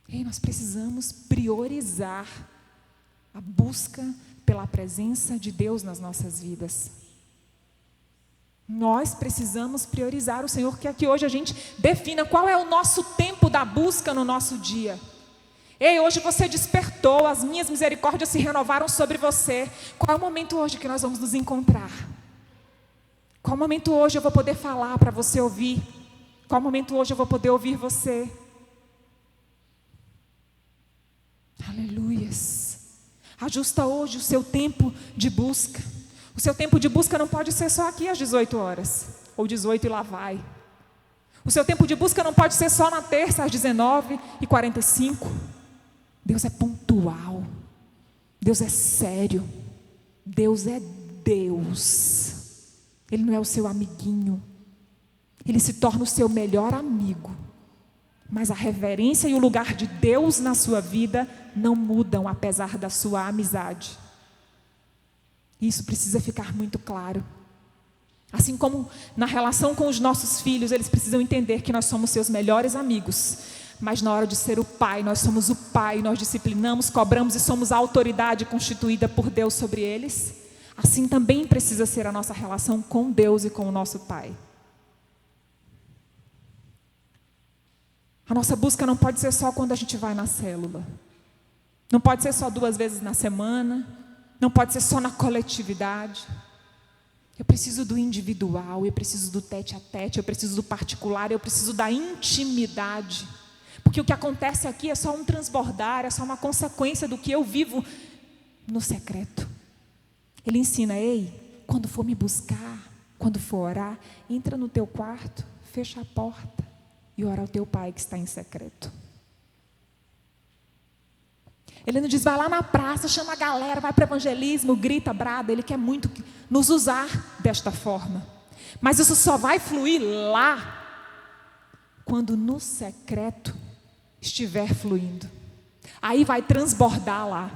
E nós precisamos priorizar a busca pela presença de Deus nas nossas vidas. Nós precisamos priorizar o Senhor, que aqui hoje a gente defina qual é o nosso tempo da busca no nosso dia. Ei, hoje você despertou, as minhas misericórdias se renovaram sobre você. Qual é o momento hoje que nós vamos nos encontrar? Qual momento hoje eu vou poder falar para você ouvir? Qual momento hoje eu vou poder ouvir você? Aleluias. Ajusta hoje o seu tempo de busca. O seu tempo de busca não pode ser só aqui às 18 horas, ou 18 e lá vai. O seu tempo de busca não pode ser só na terça às 19h45. Deus é pontual. Deus é sério. Deus é Deus. Ele não é o seu amiguinho. Ele se torna o seu melhor amigo. Mas a reverência e o lugar de Deus na sua vida não mudam apesar da sua amizade. Isso precisa ficar muito claro. Assim como na relação com os nossos filhos, eles precisam entender que nós somos seus melhores amigos. Mas na hora de ser o pai, nós somos o pai, nós disciplinamos, cobramos e somos a autoridade constituída por Deus sobre eles. Assim também precisa ser a nossa relação com Deus e com o nosso pai. A nossa busca não pode ser só quando a gente vai na célula. Não pode ser só 2 vezes na semana. Não pode ser só na coletividade. Eu preciso do individual, eu preciso do tete a tete, eu preciso do particular, eu preciso da intimidade. Porque o que acontece aqui é só um transbordar, é só uma consequência do que eu vivo no secreto. Ele ensina, ei, quando for me buscar, quando for orar, entra no teu quarto, fecha a porta e ora ao teu pai que está em secreto. Ele não diz, vai lá na praça, chama a galera, vai para o evangelismo, grita, brada. Ele quer muito nos usar desta forma. Mas isso só vai fluir lá, quando no secreto estiver fluindo. Aí vai transbordar lá.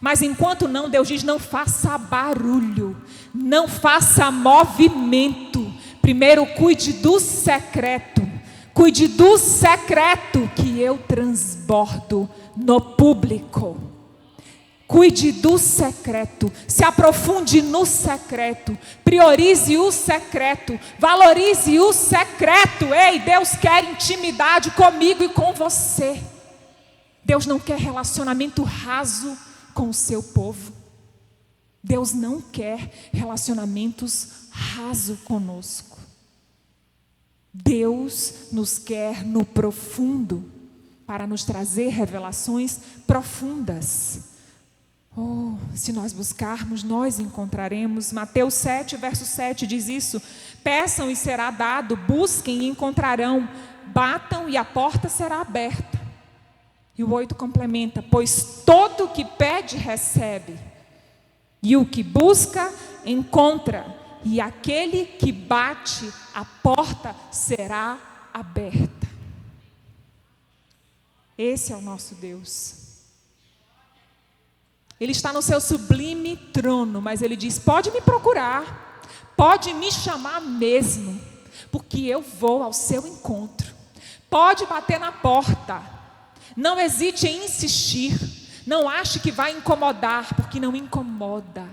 Mas enquanto não, Deus diz, não faça barulho, não faça movimento. Primeiro cuide do secreto. Cuide do secreto que eu transbordo no público. Cuide do secreto, se aprofunde no secreto, priorize o secreto, valorize o secreto. Ei, Deus quer intimidade comigo e com você. Deus não quer relacionamento raso com o seu povo. Deus não quer relacionamentos rasos conosco. Deus nos quer no profundo, para nos trazer revelações profundas. Oh, se nós buscarmos, nós encontraremos. Mateus 7, verso 7 diz isso. Peçam e será dado, busquem e encontrarão, batam e a porta será aberta. E o 8 complementa, pois todo o que pede recebe, e o que busca encontra, e aquele que bate, a porta será aberta. Esse é o nosso Deus. Ele está no seu sublime trono, mas Ele diz, pode me procurar, pode me chamar mesmo, porque eu vou ao seu encontro. Pode bater na porta, não hesite em insistir, não ache que vai incomodar, porque não incomoda.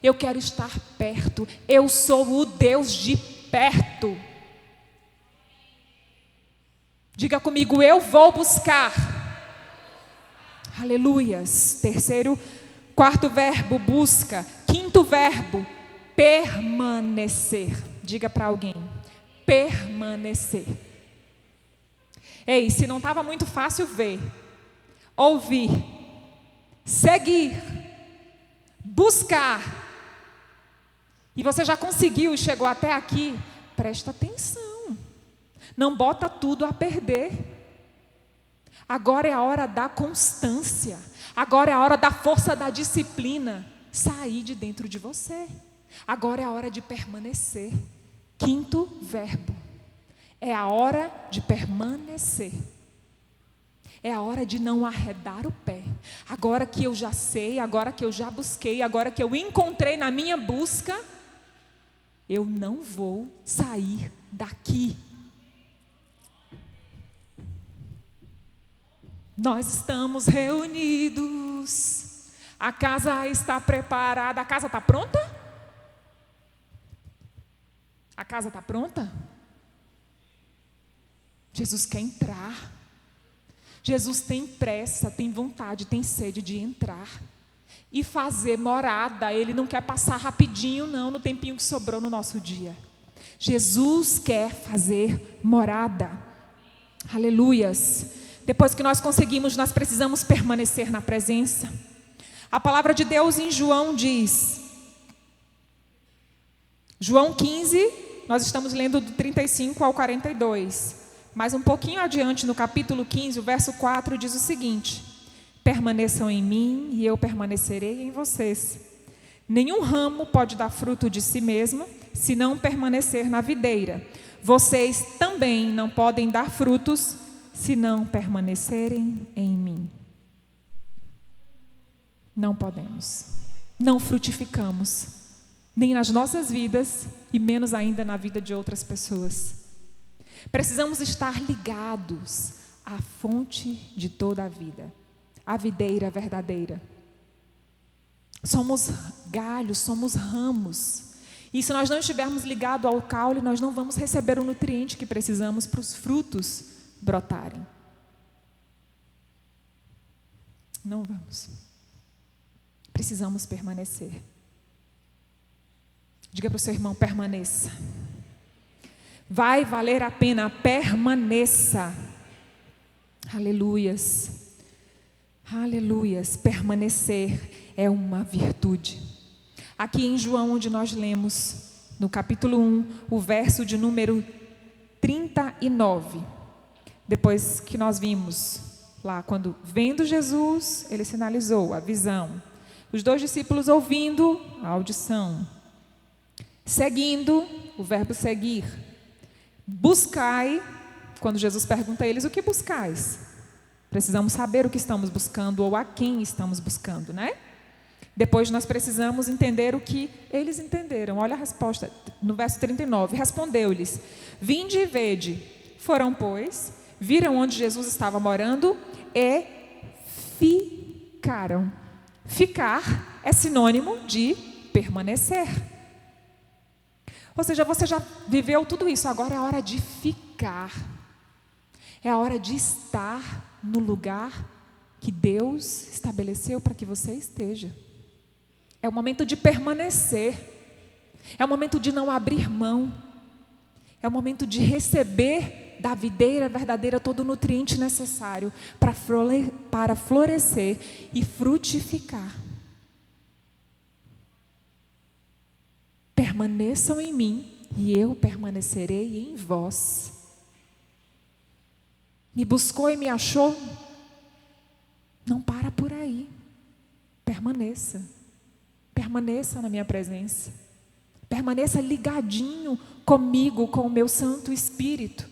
Eu quero estar perto, eu sou o Deus de perto. Diga comigo, eu vou buscar. Aleluias. 4º verbo, busca. 5º verbo, permanecer. Diga para alguém, permanecer. Ei, se não estava muito fácil ver, ouvir, seguir, buscar, e você já conseguiu e chegou até aqui, presta atenção. Não bota tudo a perder. Agora é a hora da constância. Agora é a hora da força da disciplina sair de dentro de você. Agora é a hora de permanecer. Quinto verbo. É a hora de permanecer. É a hora de não arredar o pé. Agora que eu já sei, agora que eu já busquei, agora que eu encontrei na minha busca, eu não vou sair daqui. Nós estamos reunidos. A casa está preparada. A casa está pronta? A casa está pronta? Jesus quer entrar. Jesus tem pressa, tem vontade, tem sede de entrar e fazer morada. Ele não quer passar rapidinho, não, no tempinho que sobrou no nosso dia. Jesus quer fazer morada. Aleluias. Depois que nós conseguimos, nós precisamos permanecer na presença. A palavra de Deus em João diz, João 15, nós estamos lendo do 35 ao 42. Mas um pouquinho adiante, no capítulo 15, o verso 4, diz o seguinte: permaneçam em mim e eu permanecerei em vocês. Nenhum ramo pode dar fruto de si mesmo, se não permanecer na videira. Vocês também não podem dar frutos, se não permanecerem em mim. Não podemos. Não frutificamos, nem nas nossas vidas e menos ainda na vida de outras pessoas. Precisamos estar ligados à fonte de toda a vida, à videira verdadeira. Somos galhos, somos ramos. E se nós não estivermos ligados ao caule, nós não vamos receber o nutriente que precisamos para os frutos brotarem. Não vamos. Precisamos permanecer. Diga para o seu irmão, permaneça. Vai valer a pena, permaneça. Aleluias. Aleluias. Permanecer é uma virtude. Aqui em João, onde nós lemos, no capítulo 1, o verso de número 39. Depois que nós vimos lá, quando vendo Jesus, ele sinalizou a visão. Os 2 discípulos ouvindo, a audição. Seguindo, o verbo seguir. Buscai, quando Jesus pergunta a eles, o que buscais? Precisamos saber o que estamos buscando ou a quem estamos buscando, né? Depois nós precisamos entender o que eles entenderam. Olha a resposta, no verso 39. Respondeu-lhes, vinde e vede. Foram, pois, viram onde Jesus estava morando e ficaram. Ficar é sinônimo de permanecer. Ou seja, você já viveu tudo isso, agora é a hora de ficar. É a hora de estar no lugar que Deus estabeleceu para que você esteja. É o momento de permanecer. É o momento de não abrir mão. É o momento de receber da videira verdadeira todo o nutriente necessário para florescer e frutificar. Permaneçam em mim e eu permanecerei em vós. Me buscou e me achou? Não para por aí. Permaneça. Permaneça na minha presença. Permaneça ligadinho comigo, com o meu Santo Espírito,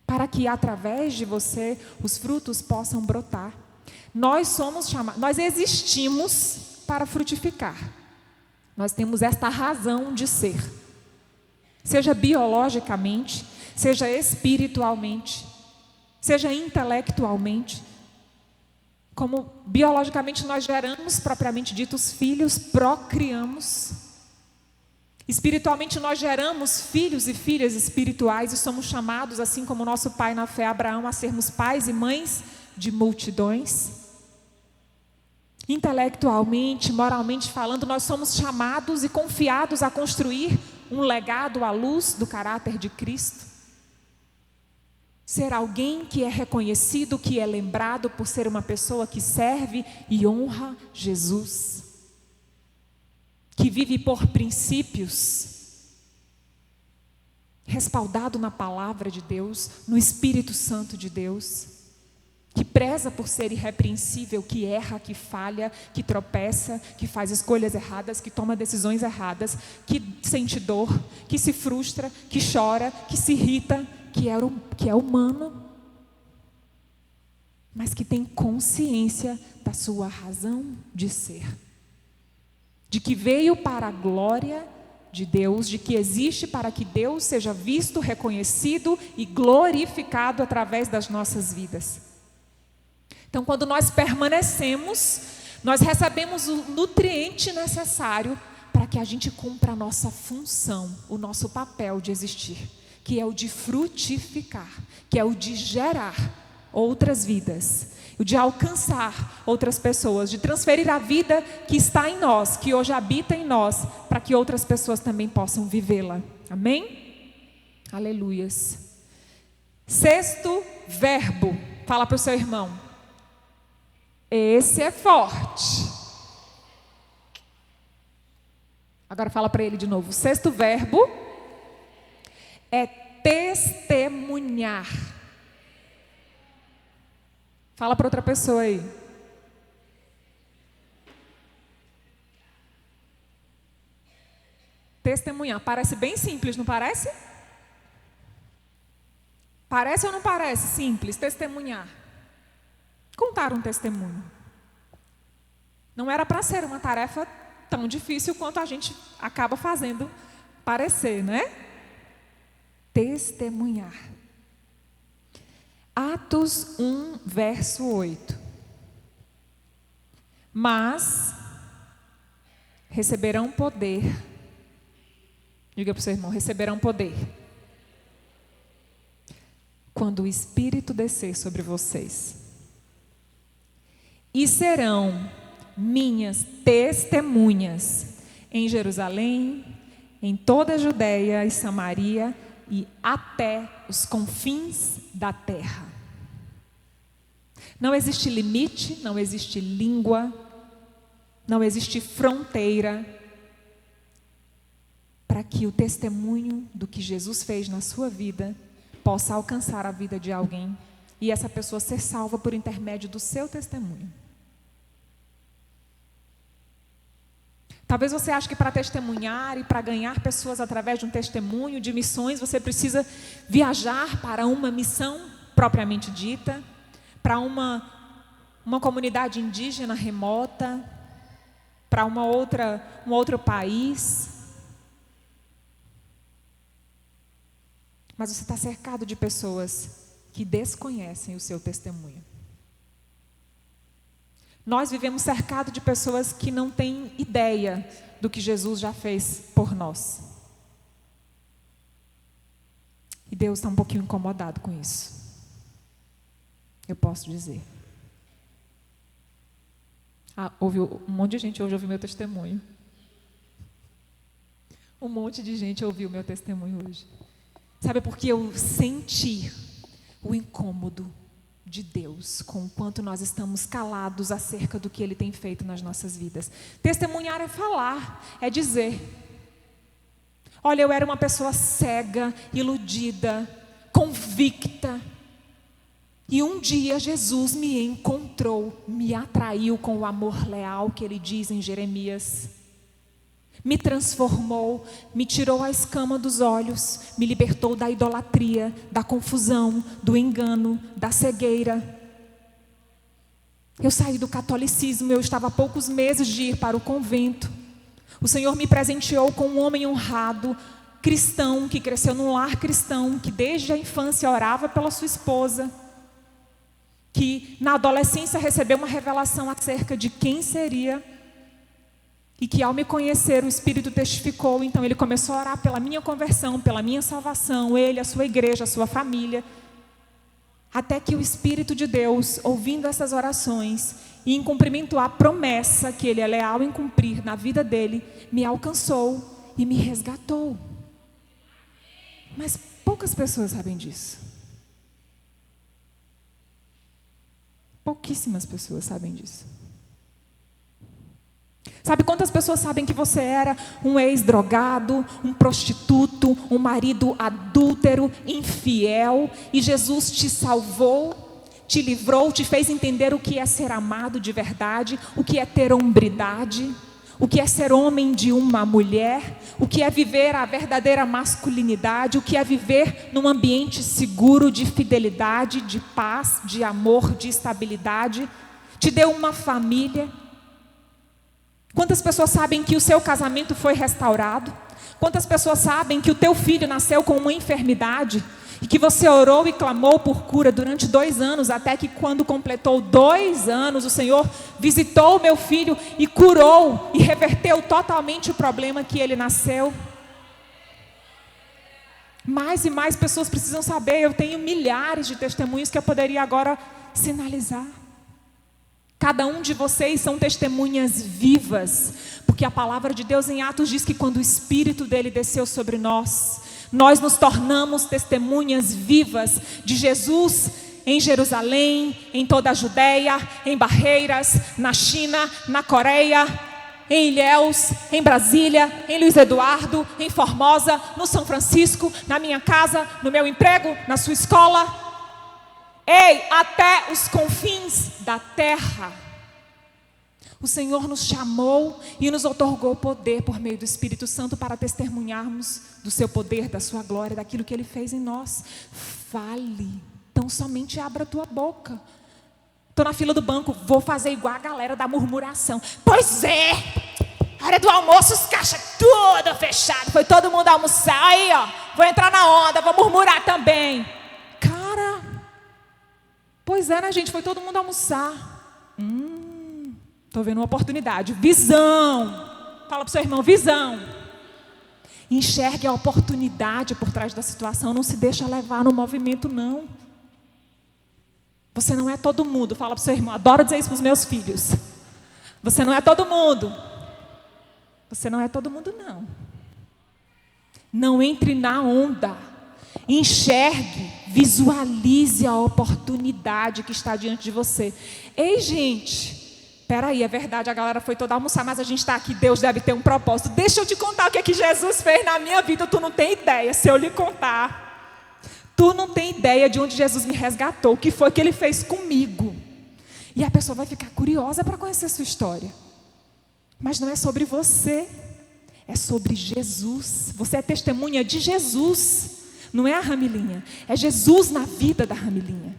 para que através de você os frutos possam brotar. Nós somos chamados, nós existimos para frutificar. Nós temos esta razão de ser, seja biologicamente, seja espiritualmente, seja intelectualmente. Como biologicamente nós geramos, propriamente dito, os filhos, procriamos. Espiritualmente nós geramos filhos e filhas espirituais e somos chamados, assim como nosso pai na fé Abraão, a sermos pais e mães de multidões. Intelectualmente, moralmente falando, nós somos chamados e confiados a construir um legado à luz do caráter de Cristo. Ser alguém que é reconhecido, que é lembrado por ser uma pessoa que serve e honra Jesus. Que vive por princípios, respaldado na palavra de Deus, no Espírito Santo de Deus. que preza por ser irrepreensível, que erra, que falha, que tropeça, que faz escolhas erradas, que toma decisões erradas, que sente dor, que se frustra, que chora, que se irrita, que é humano, mas que tem consciência da sua razão de ser, de que veio para a glória de Deus, de que existe para que Deus seja visto, reconhecido e glorificado através das nossas vidas. Então, quando nós permanecemos, nós recebemos o nutriente necessário para que a gente cumpra a nossa função, o nosso papel de existir, que é o de frutificar, que é o de gerar outras vidas, o de alcançar outras pessoas, de transferir a vida que está em nós, que hoje habita em nós, para que outras pessoas também possam vivê-la. Amém? Aleluias. Sexto verbo, fala para o seu irmão. Esse é forte. Agora fala para ele de novo. O sexto verbo é testemunhar. Fala para outra pessoa aí. Testemunhar. Parece bem simples, não parece? Parece ou não parece simples? Testemunhar. Contar um testemunho. Não era para ser uma tarefa tão difícil quanto a gente acaba fazendo parecer, né? Testemunhar. Atos 1, verso 8. Mas receberão poder. Diga para o seu irmão, receberão poder. Quando o Espírito descer sobre vocês. E serão minhas testemunhas em Jerusalém, em toda a Judeia e Samaria e até os confins da terra. Não existe limite, não existe língua, não existe fronteira para que o testemunho do que Jesus fez na sua vida possa alcançar a vida de alguém e essa pessoa ser salva por intermédio do seu testemunho. Talvez você ache que para testemunhar e para ganhar pessoas através de um testemunho de missões, você precisa viajar para uma missão propriamente dita, para uma comunidade indígena remota, para um outro país. Mas você está cercado de pessoas que desconhecem o seu testemunho. Nós vivemos cercados de pessoas que não têm ideia do que Jesus já fez por nós. E Deus está um pouquinho incomodado com isso. Eu posso dizer. Um monte de gente hoje ouviu meu testemunho. Um monte de gente ouviu meu testemunho hoje. Sabe por que eu senti o incômodo de Deus com o quanto nós estamos calados acerca do que Ele tem feito nas nossas vidas? Testemunhar é falar, é dizer. Olha, eu era uma pessoa cega, iludida, convicta. E um dia Jesus me encontrou, me atraiu com o amor leal que Ele diz em Jeremias. Me transformou, me tirou a escama dos olhos, me libertou da idolatria, da confusão, do engano, da cegueira. Eu saí do catolicismo, eu estava há poucos meses de ir para o convento. O Senhor me presenteou com um homem honrado, cristão, que cresceu num lar cristão, que desde a infância orava pela sua esposa, que na adolescência recebeu uma revelação acerca de quem seria. E que ao me conhecer o Espírito testificou, então ele começou a orar pela minha conversão, pela minha salvação, ele, a sua igreja, a sua família. Até que o Espírito de Deus, ouvindo essas orações e em cumprimento à promessa que ele é leal em cumprir na vida dele, me alcançou e me resgatou. Mas poucas pessoas sabem disso. Pouquíssimas pessoas sabem disso. Sabe quantas pessoas sabem que você era um ex-drogado, um prostituto, um marido adúltero, infiel, e Jesus te salvou, te livrou, te fez entender o que é ser amado de verdade, o que é ter hombridade, o que é ser homem de uma mulher, o que é viver a verdadeira masculinidade, o que é viver num ambiente seguro de fidelidade, de paz, de amor, de estabilidade. Te deu uma família. Quantas pessoas sabem que o seu casamento foi restaurado? Quantas pessoas sabem que o teu filho nasceu com uma enfermidade e que você orou e clamou por cura durante 2 anos, até que quando completou 2 anos, o Senhor visitou o meu filho e curou e reverteu totalmente o problema que ele nasceu? Mais e mais pessoas precisam saber. Eu tenho milhares de testemunhos que eu poderia agora sinalizar. Cada um de vocês são testemunhas vivas, porque a palavra de Deus em Atos diz que quando o Espírito dele desceu sobre nós, nós nos tornamos testemunhas vivas de Jesus em Jerusalém, em toda a Judéia, em Barreiras, na China, na Coreia, em Ilhéus, em Brasília, em Luiz Eduardo, em Formosa, no São Francisco, na minha casa, no meu emprego, na sua escola. Ei, até os confins da terra. O Senhor nos chamou e nos outorgou poder por meio do Espírito Santo para testemunharmos do seu poder, da sua glória, daquilo que ele fez em nós. Fale, então somente abra a tua boca. Estou na fila do banco, vou fazer igual a galera da murmuração. Pois é, hora do almoço, os caixas tudo fechado. Foi todo mundo almoçar, aí ó, vou entrar na onda, vou murmurar também. Cara, pois é, né, gente, foi todo mundo almoçar. Estou vendo uma oportunidade. Visão. Fala para o seu irmão, visão. Enxergue a oportunidade por trás da situação. Não se deixa levar no movimento, não. Você não é todo mundo. Fala para o seu irmão, adoro dizer isso para os meus filhos. Você não é todo mundo. Você não é todo mundo, não. Não entre na onda. Enxergue, visualize a oportunidade que está diante de você. Ei, gente, peraí, é verdade, a galera foi toda almoçar, mas a gente está aqui, Deus deve ter um propósito. Deixa eu te contar o que é que Jesus fez na minha vida. Tu não tem ideia, se eu lhe contar. Tu não tem ideia de onde Jesus me resgatou, o que foi que ele fez comigo. E a pessoa vai ficar curiosa para conhecer a sua história. Mas não é sobre você, é sobre Jesus. Você é testemunha de Jesus. Não é a Ramilinha, é Jesus na vida da Ramilinha.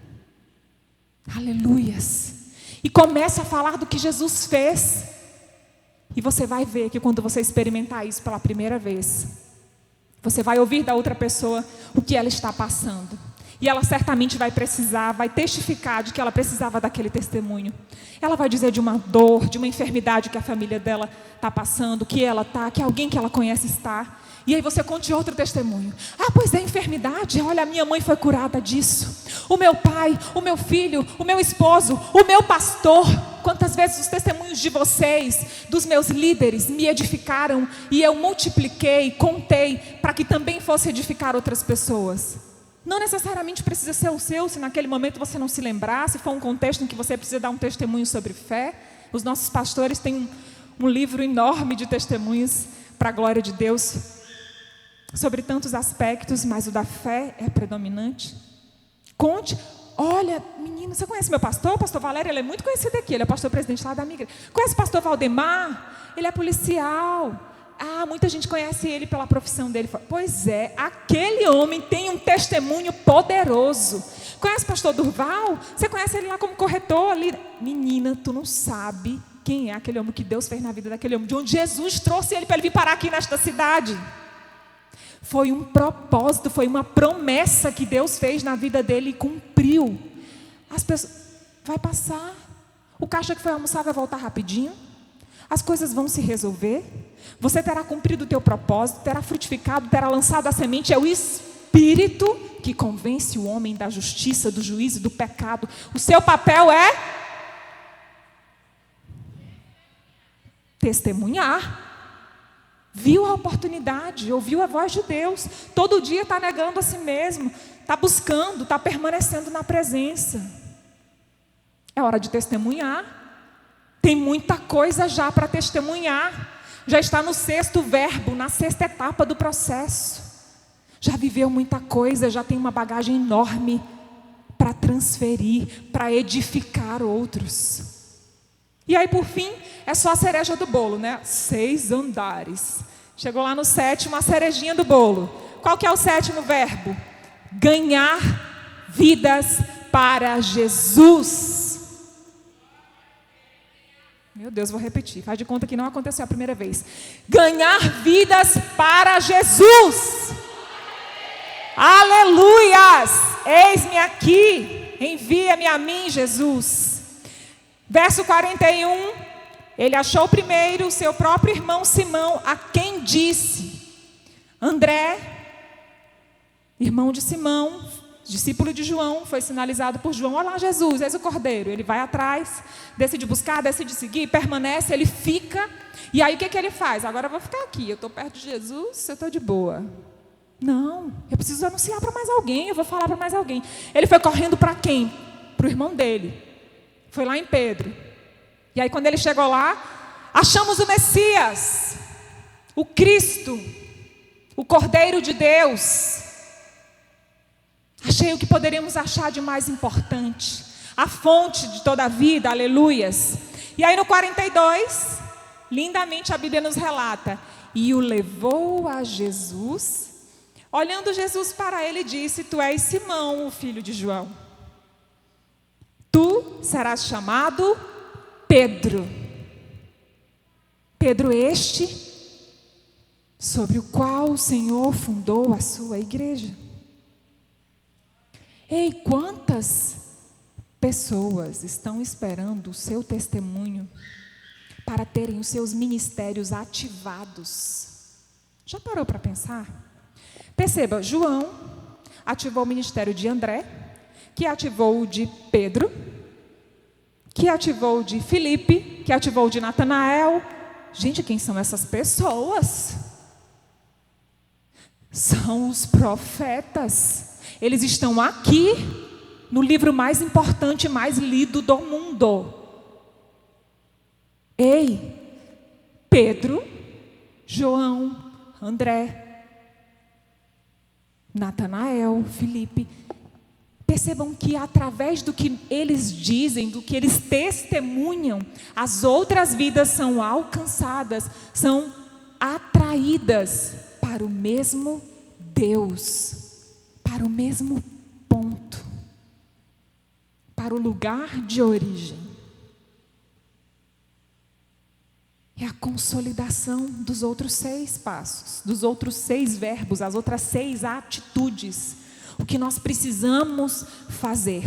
Aleluias. E comece a falar do que Jesus fez. E você vai ver que quando você experimentar isso pela primeira vez, você vai ouvir da outra pessoa o que ela está passando. E ela certamente vai precisar, vai testificar de que ela precisava daquele testemunho. Ela vai dizer de uma dor, de uma enfermidade que a família dela está passando, que ela está, que alguém que ela conhece está. E aí você conte outro testemunho. Ah, pois é, enfermidade. Olha, a minha mãe foi curada disso. O meu pai, o meu filho, o meu esposo, o meu pastor. Quantas vezes os testemunhos de vocês, dos meus líderes, me edificaram e eu multipliquei, contei, para que também fosse edificar outras pessoas. Não necessariamente precisa ser o seu, se naquele momento você não se lembrar, se for um contexto em que você precisa dar um testemunho sobre fé. Os nossos pastores têm um livro enorme de testemunhos para a glória de Deus, sobre tantos aspectos, mas o da fé é predominante. Conte, olha, menino, você conhece meu pastor? O pastor Valério, ele é muito conhecido aqui, ele é pastor presidente lá da minha igreja. Conhece o pastor Valdemar? Ele é policial. Ah, muita gente conhece ele pela profissão dele. Pois é, aquele homem tem um testemunho poderoso. Conhece o pastor Durval? Você conhece ele lá como corretor ali? Menina, tu não sabe quem é aquele homem que Deus fez na vida daquele homem, de onde Jesus trouxe ele para ele vir parar aqui nesta cidade. Foi um propósito, foi uma promessa que Deus fez na vida dele e cumpriu. As pessoas, vai passar. O caixa que foi almoçar vai voltar rapidinho. As coisas vão se resolver. Você terá cumprido o teu propósito, terá frutificado, terá lançado a semente. É o Espírito que convence o homem da justiça, do juízo e do pecado. O seu papel é testemunhar. Viu a oportunidade, ouviu a voz de Deus. Todo dia está negando a si mesmo, está buscando, está permanecendo na presença. É hora de testemunhar. Tem muita coisa já para testemunhar. Já está no 6º verbo, na 6ª etapa do processo. Já viveu muita coisa, já tem uma bagagem enorme para transferir, para edificar outros. E aí, por fim, é só a cereja do bolo, né? 6 andares. Chegou lá no 7º, a cerejinha do bolo. Qual que é o 7º verbo? Ganhar vidas para Jesus. Meu Deus, vou repetir. Faz de conta que não aconteceu a primeira vez. Ganhar vidas para Jesus. Aleluias! Eis-me aqui. Envia-me a mim, Jesus. Verso 41. Ele achou primeiro o seu próprio irmão Simão, a quem disse: André, irmão de Simão, discípulo de João, foi sinalizado por João. Olha lá Jesus, eis o cordeiro. Ele vai atrás, decide buscar, decide seguir, permanece, ele fica. E aí o que ele faz? Agora eu vou ficar aqui, eu estou perto de Jesus, eu estou de boa. Não, eu preciso anunciar para mais alguém, eu vou falar para mais alguém. Ele foi correndo para quem? Para o irmão dele. Foi lá em Pedro. E aí quando ele chegou lá, achamos o Messias, o Cristo, o Cordeiro de Deus. Achei o que poderíamos achar de mais importante, a fonte de toda a vida, aleluias. E aí no 42, lindamente a Bíblia nos relata: e o levou a Jesus. Olhando Jesus para ele, disse: tu és Simão, o filho de João. Tu serás chamado Pedro. Pedro este, sobre o qual o Senhor fundou a sua igreja. Ei, quantas pessoas estão esperando o seu testemunho para terem os seus ministérios ativados? Já parou para pensar? Perceba, João ativou o ministério de André, que ativou o de Pedro, que ativou o de Filipe, que ativou o de Natanael. Gente, quem são essas pessoas? São os profetas. Eles estão aqui no livro mais importante, mais lido do mundo. Ei, Pedro, João, André, Natanael, Filipe, percebam que através do que eles dizem, do que eles testemunham, as outras vidas são alcançadas, são atraídas para o mesmo Deus, para o mesmo ponto, para o lugar de origem. É a consolidação dos outros 6 passos, dos outros 6 verbos, as outras 6 atitudes. O que nós precisamos fazer,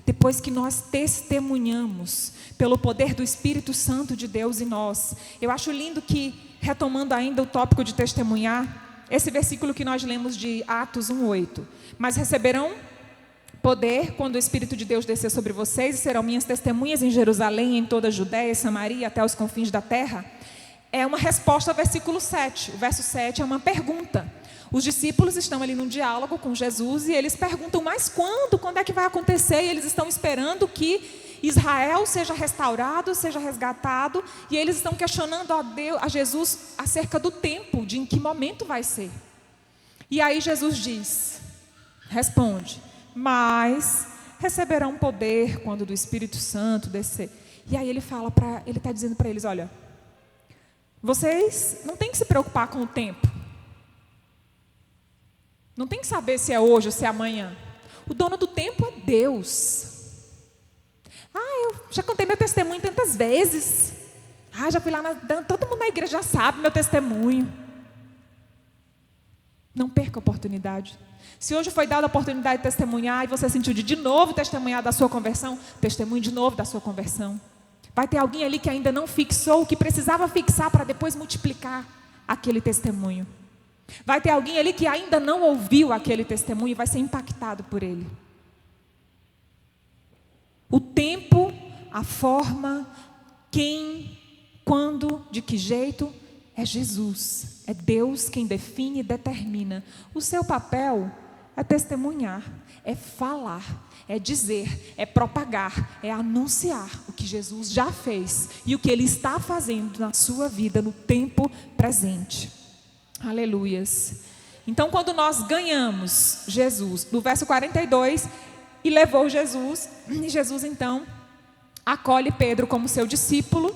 depois que nós testemunhamos, pelo poder do Espírito Santo de Deus em nós. Eu acho lindo que, retomando ainda o tópico de testemunhar, esse versículo que nós lemos de Atos 1:8. Mas receberão poder quando o Espírito de Deus descer sobre vocês, e serão minhas testemunhas em Jerusalém, em toda a Judéia e Samaria, até os confins da terra. É uma resposta ao versículo 7. O verso 7 é uma pergunta. Os discípulos estão ali num diálogo com Jesus e eles perguntam: mas quando? Quando é que vai acontecer? E eles estão esperando que Israel seja restaurado, seja resgatado, e eles estão questionando a Jesus acerca do tempo, de em que momento vai ser. E aí Jesus responde: mas receberão poder quando do Espírito Santo descer. E aí ele está dizendo para eles: olha, vocês não têm que se preocupar com o tempo. Não tem que saber se é hoje ou se é amanhã. O dono do tempo é Deus. Eu já contei meu testemunho tantas vezes. Já fui lá, todo mundo na igreja já sabe meu testemunho. Não perca a oportunidade. Se hoje foi dada a oportunidade de testemunhar e você sentiu de novo testemunhar da sua conversão, testemunhe de novo da sua conversão. Vai ter alguém ali que ainda não fixou, que precisava fixar para depois multiplicar aquele testemunho. Vai ter alguém ali que ainda não ouviu aquele testemunho e vai ser impactado por ele. O tempo, a forma, quem, quando, de que jeito, é Jesus. É Deus quem define e determina. O seu papel é testemunhar, é falar, é dizer, é propagar, é anunciar o que Jesus já fez e o que Ele está fazendo na sua vida no tempo presente. Aleluias. Então, quando nós ganhamos Jesus, no verso 42, e levou Jesus. E Jesus, então, acolhe Pedro como seu discípulo.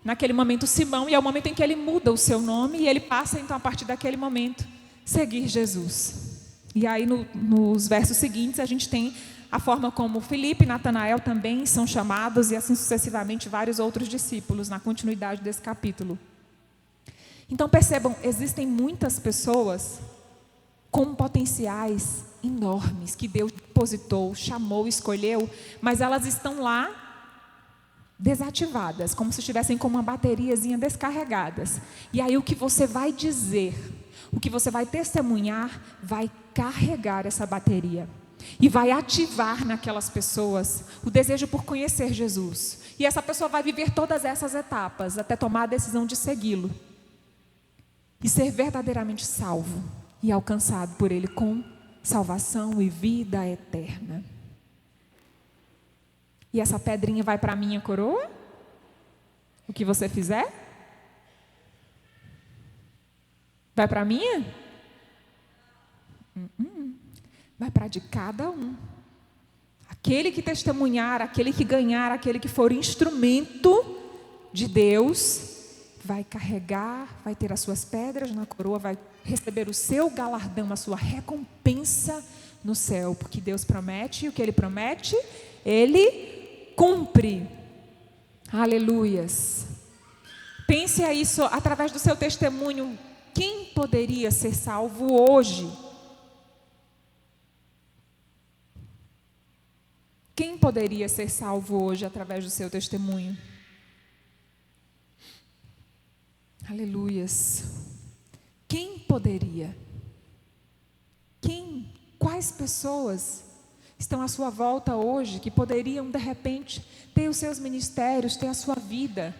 Naquele momento, Simão, e é o momento em que ele muda o seu nome, e ele passa, então, a partir daquele momento, seguir Jesus. E aí, nos versos seguintes, a gente tem a forma como Filipe e Natanael também são chamados, e assim sucessivamente vários outros discípulos, na continuidade desse capítulo. Então, percebam, existem muitas pessoas com potenciais enormes, que Deus depositou, chamou, escolheu, mas elas estão lá desativadas, como se estivessem com uma bateriazinha descarregadas. E aí o que você vai dizer, o que você vai testemunhar, vai carregar essa bateria. E vai ativar naquelas pessoas o desejo por conhecer Jesus. E essa pessoa vai viver todas essas etapas, até tomar a decisão de segui-lo. E ser verdadeiramente salvo e alcançado por Ele com salvação e vida eterna. E essa pedrinha vai para a minha coroa? O que você fizer? Vai para a minha? Vai para de cada um. Aquele que testemunhar, aquele que ganhar, aquele que for instrumento de Deus, vai carregar, vai ter as suas pedras na coroa, vai receber o seu galardão, a sua recompensa no céu. Porque Deus promete, e o que Ele promete, Ele cumpre. Aleluias. Pense a isso através do seu testemunho. Quem poderia ser salvo hoje? Quem poderia ser salvo hoje através do seu testemunho? Aleluias. Quem poderia? Quem? Quais pessoas estão à sua volta hoje, que poderiam, de repente, ter os seus ministérios, ter a sua vida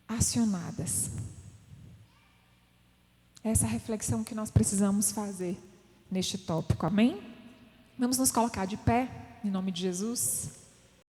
acionadas? Essa é a reflexão que nós precisamos fazer neste tópico, amém? Vamos nos colocar de pé, em nome de Jesus.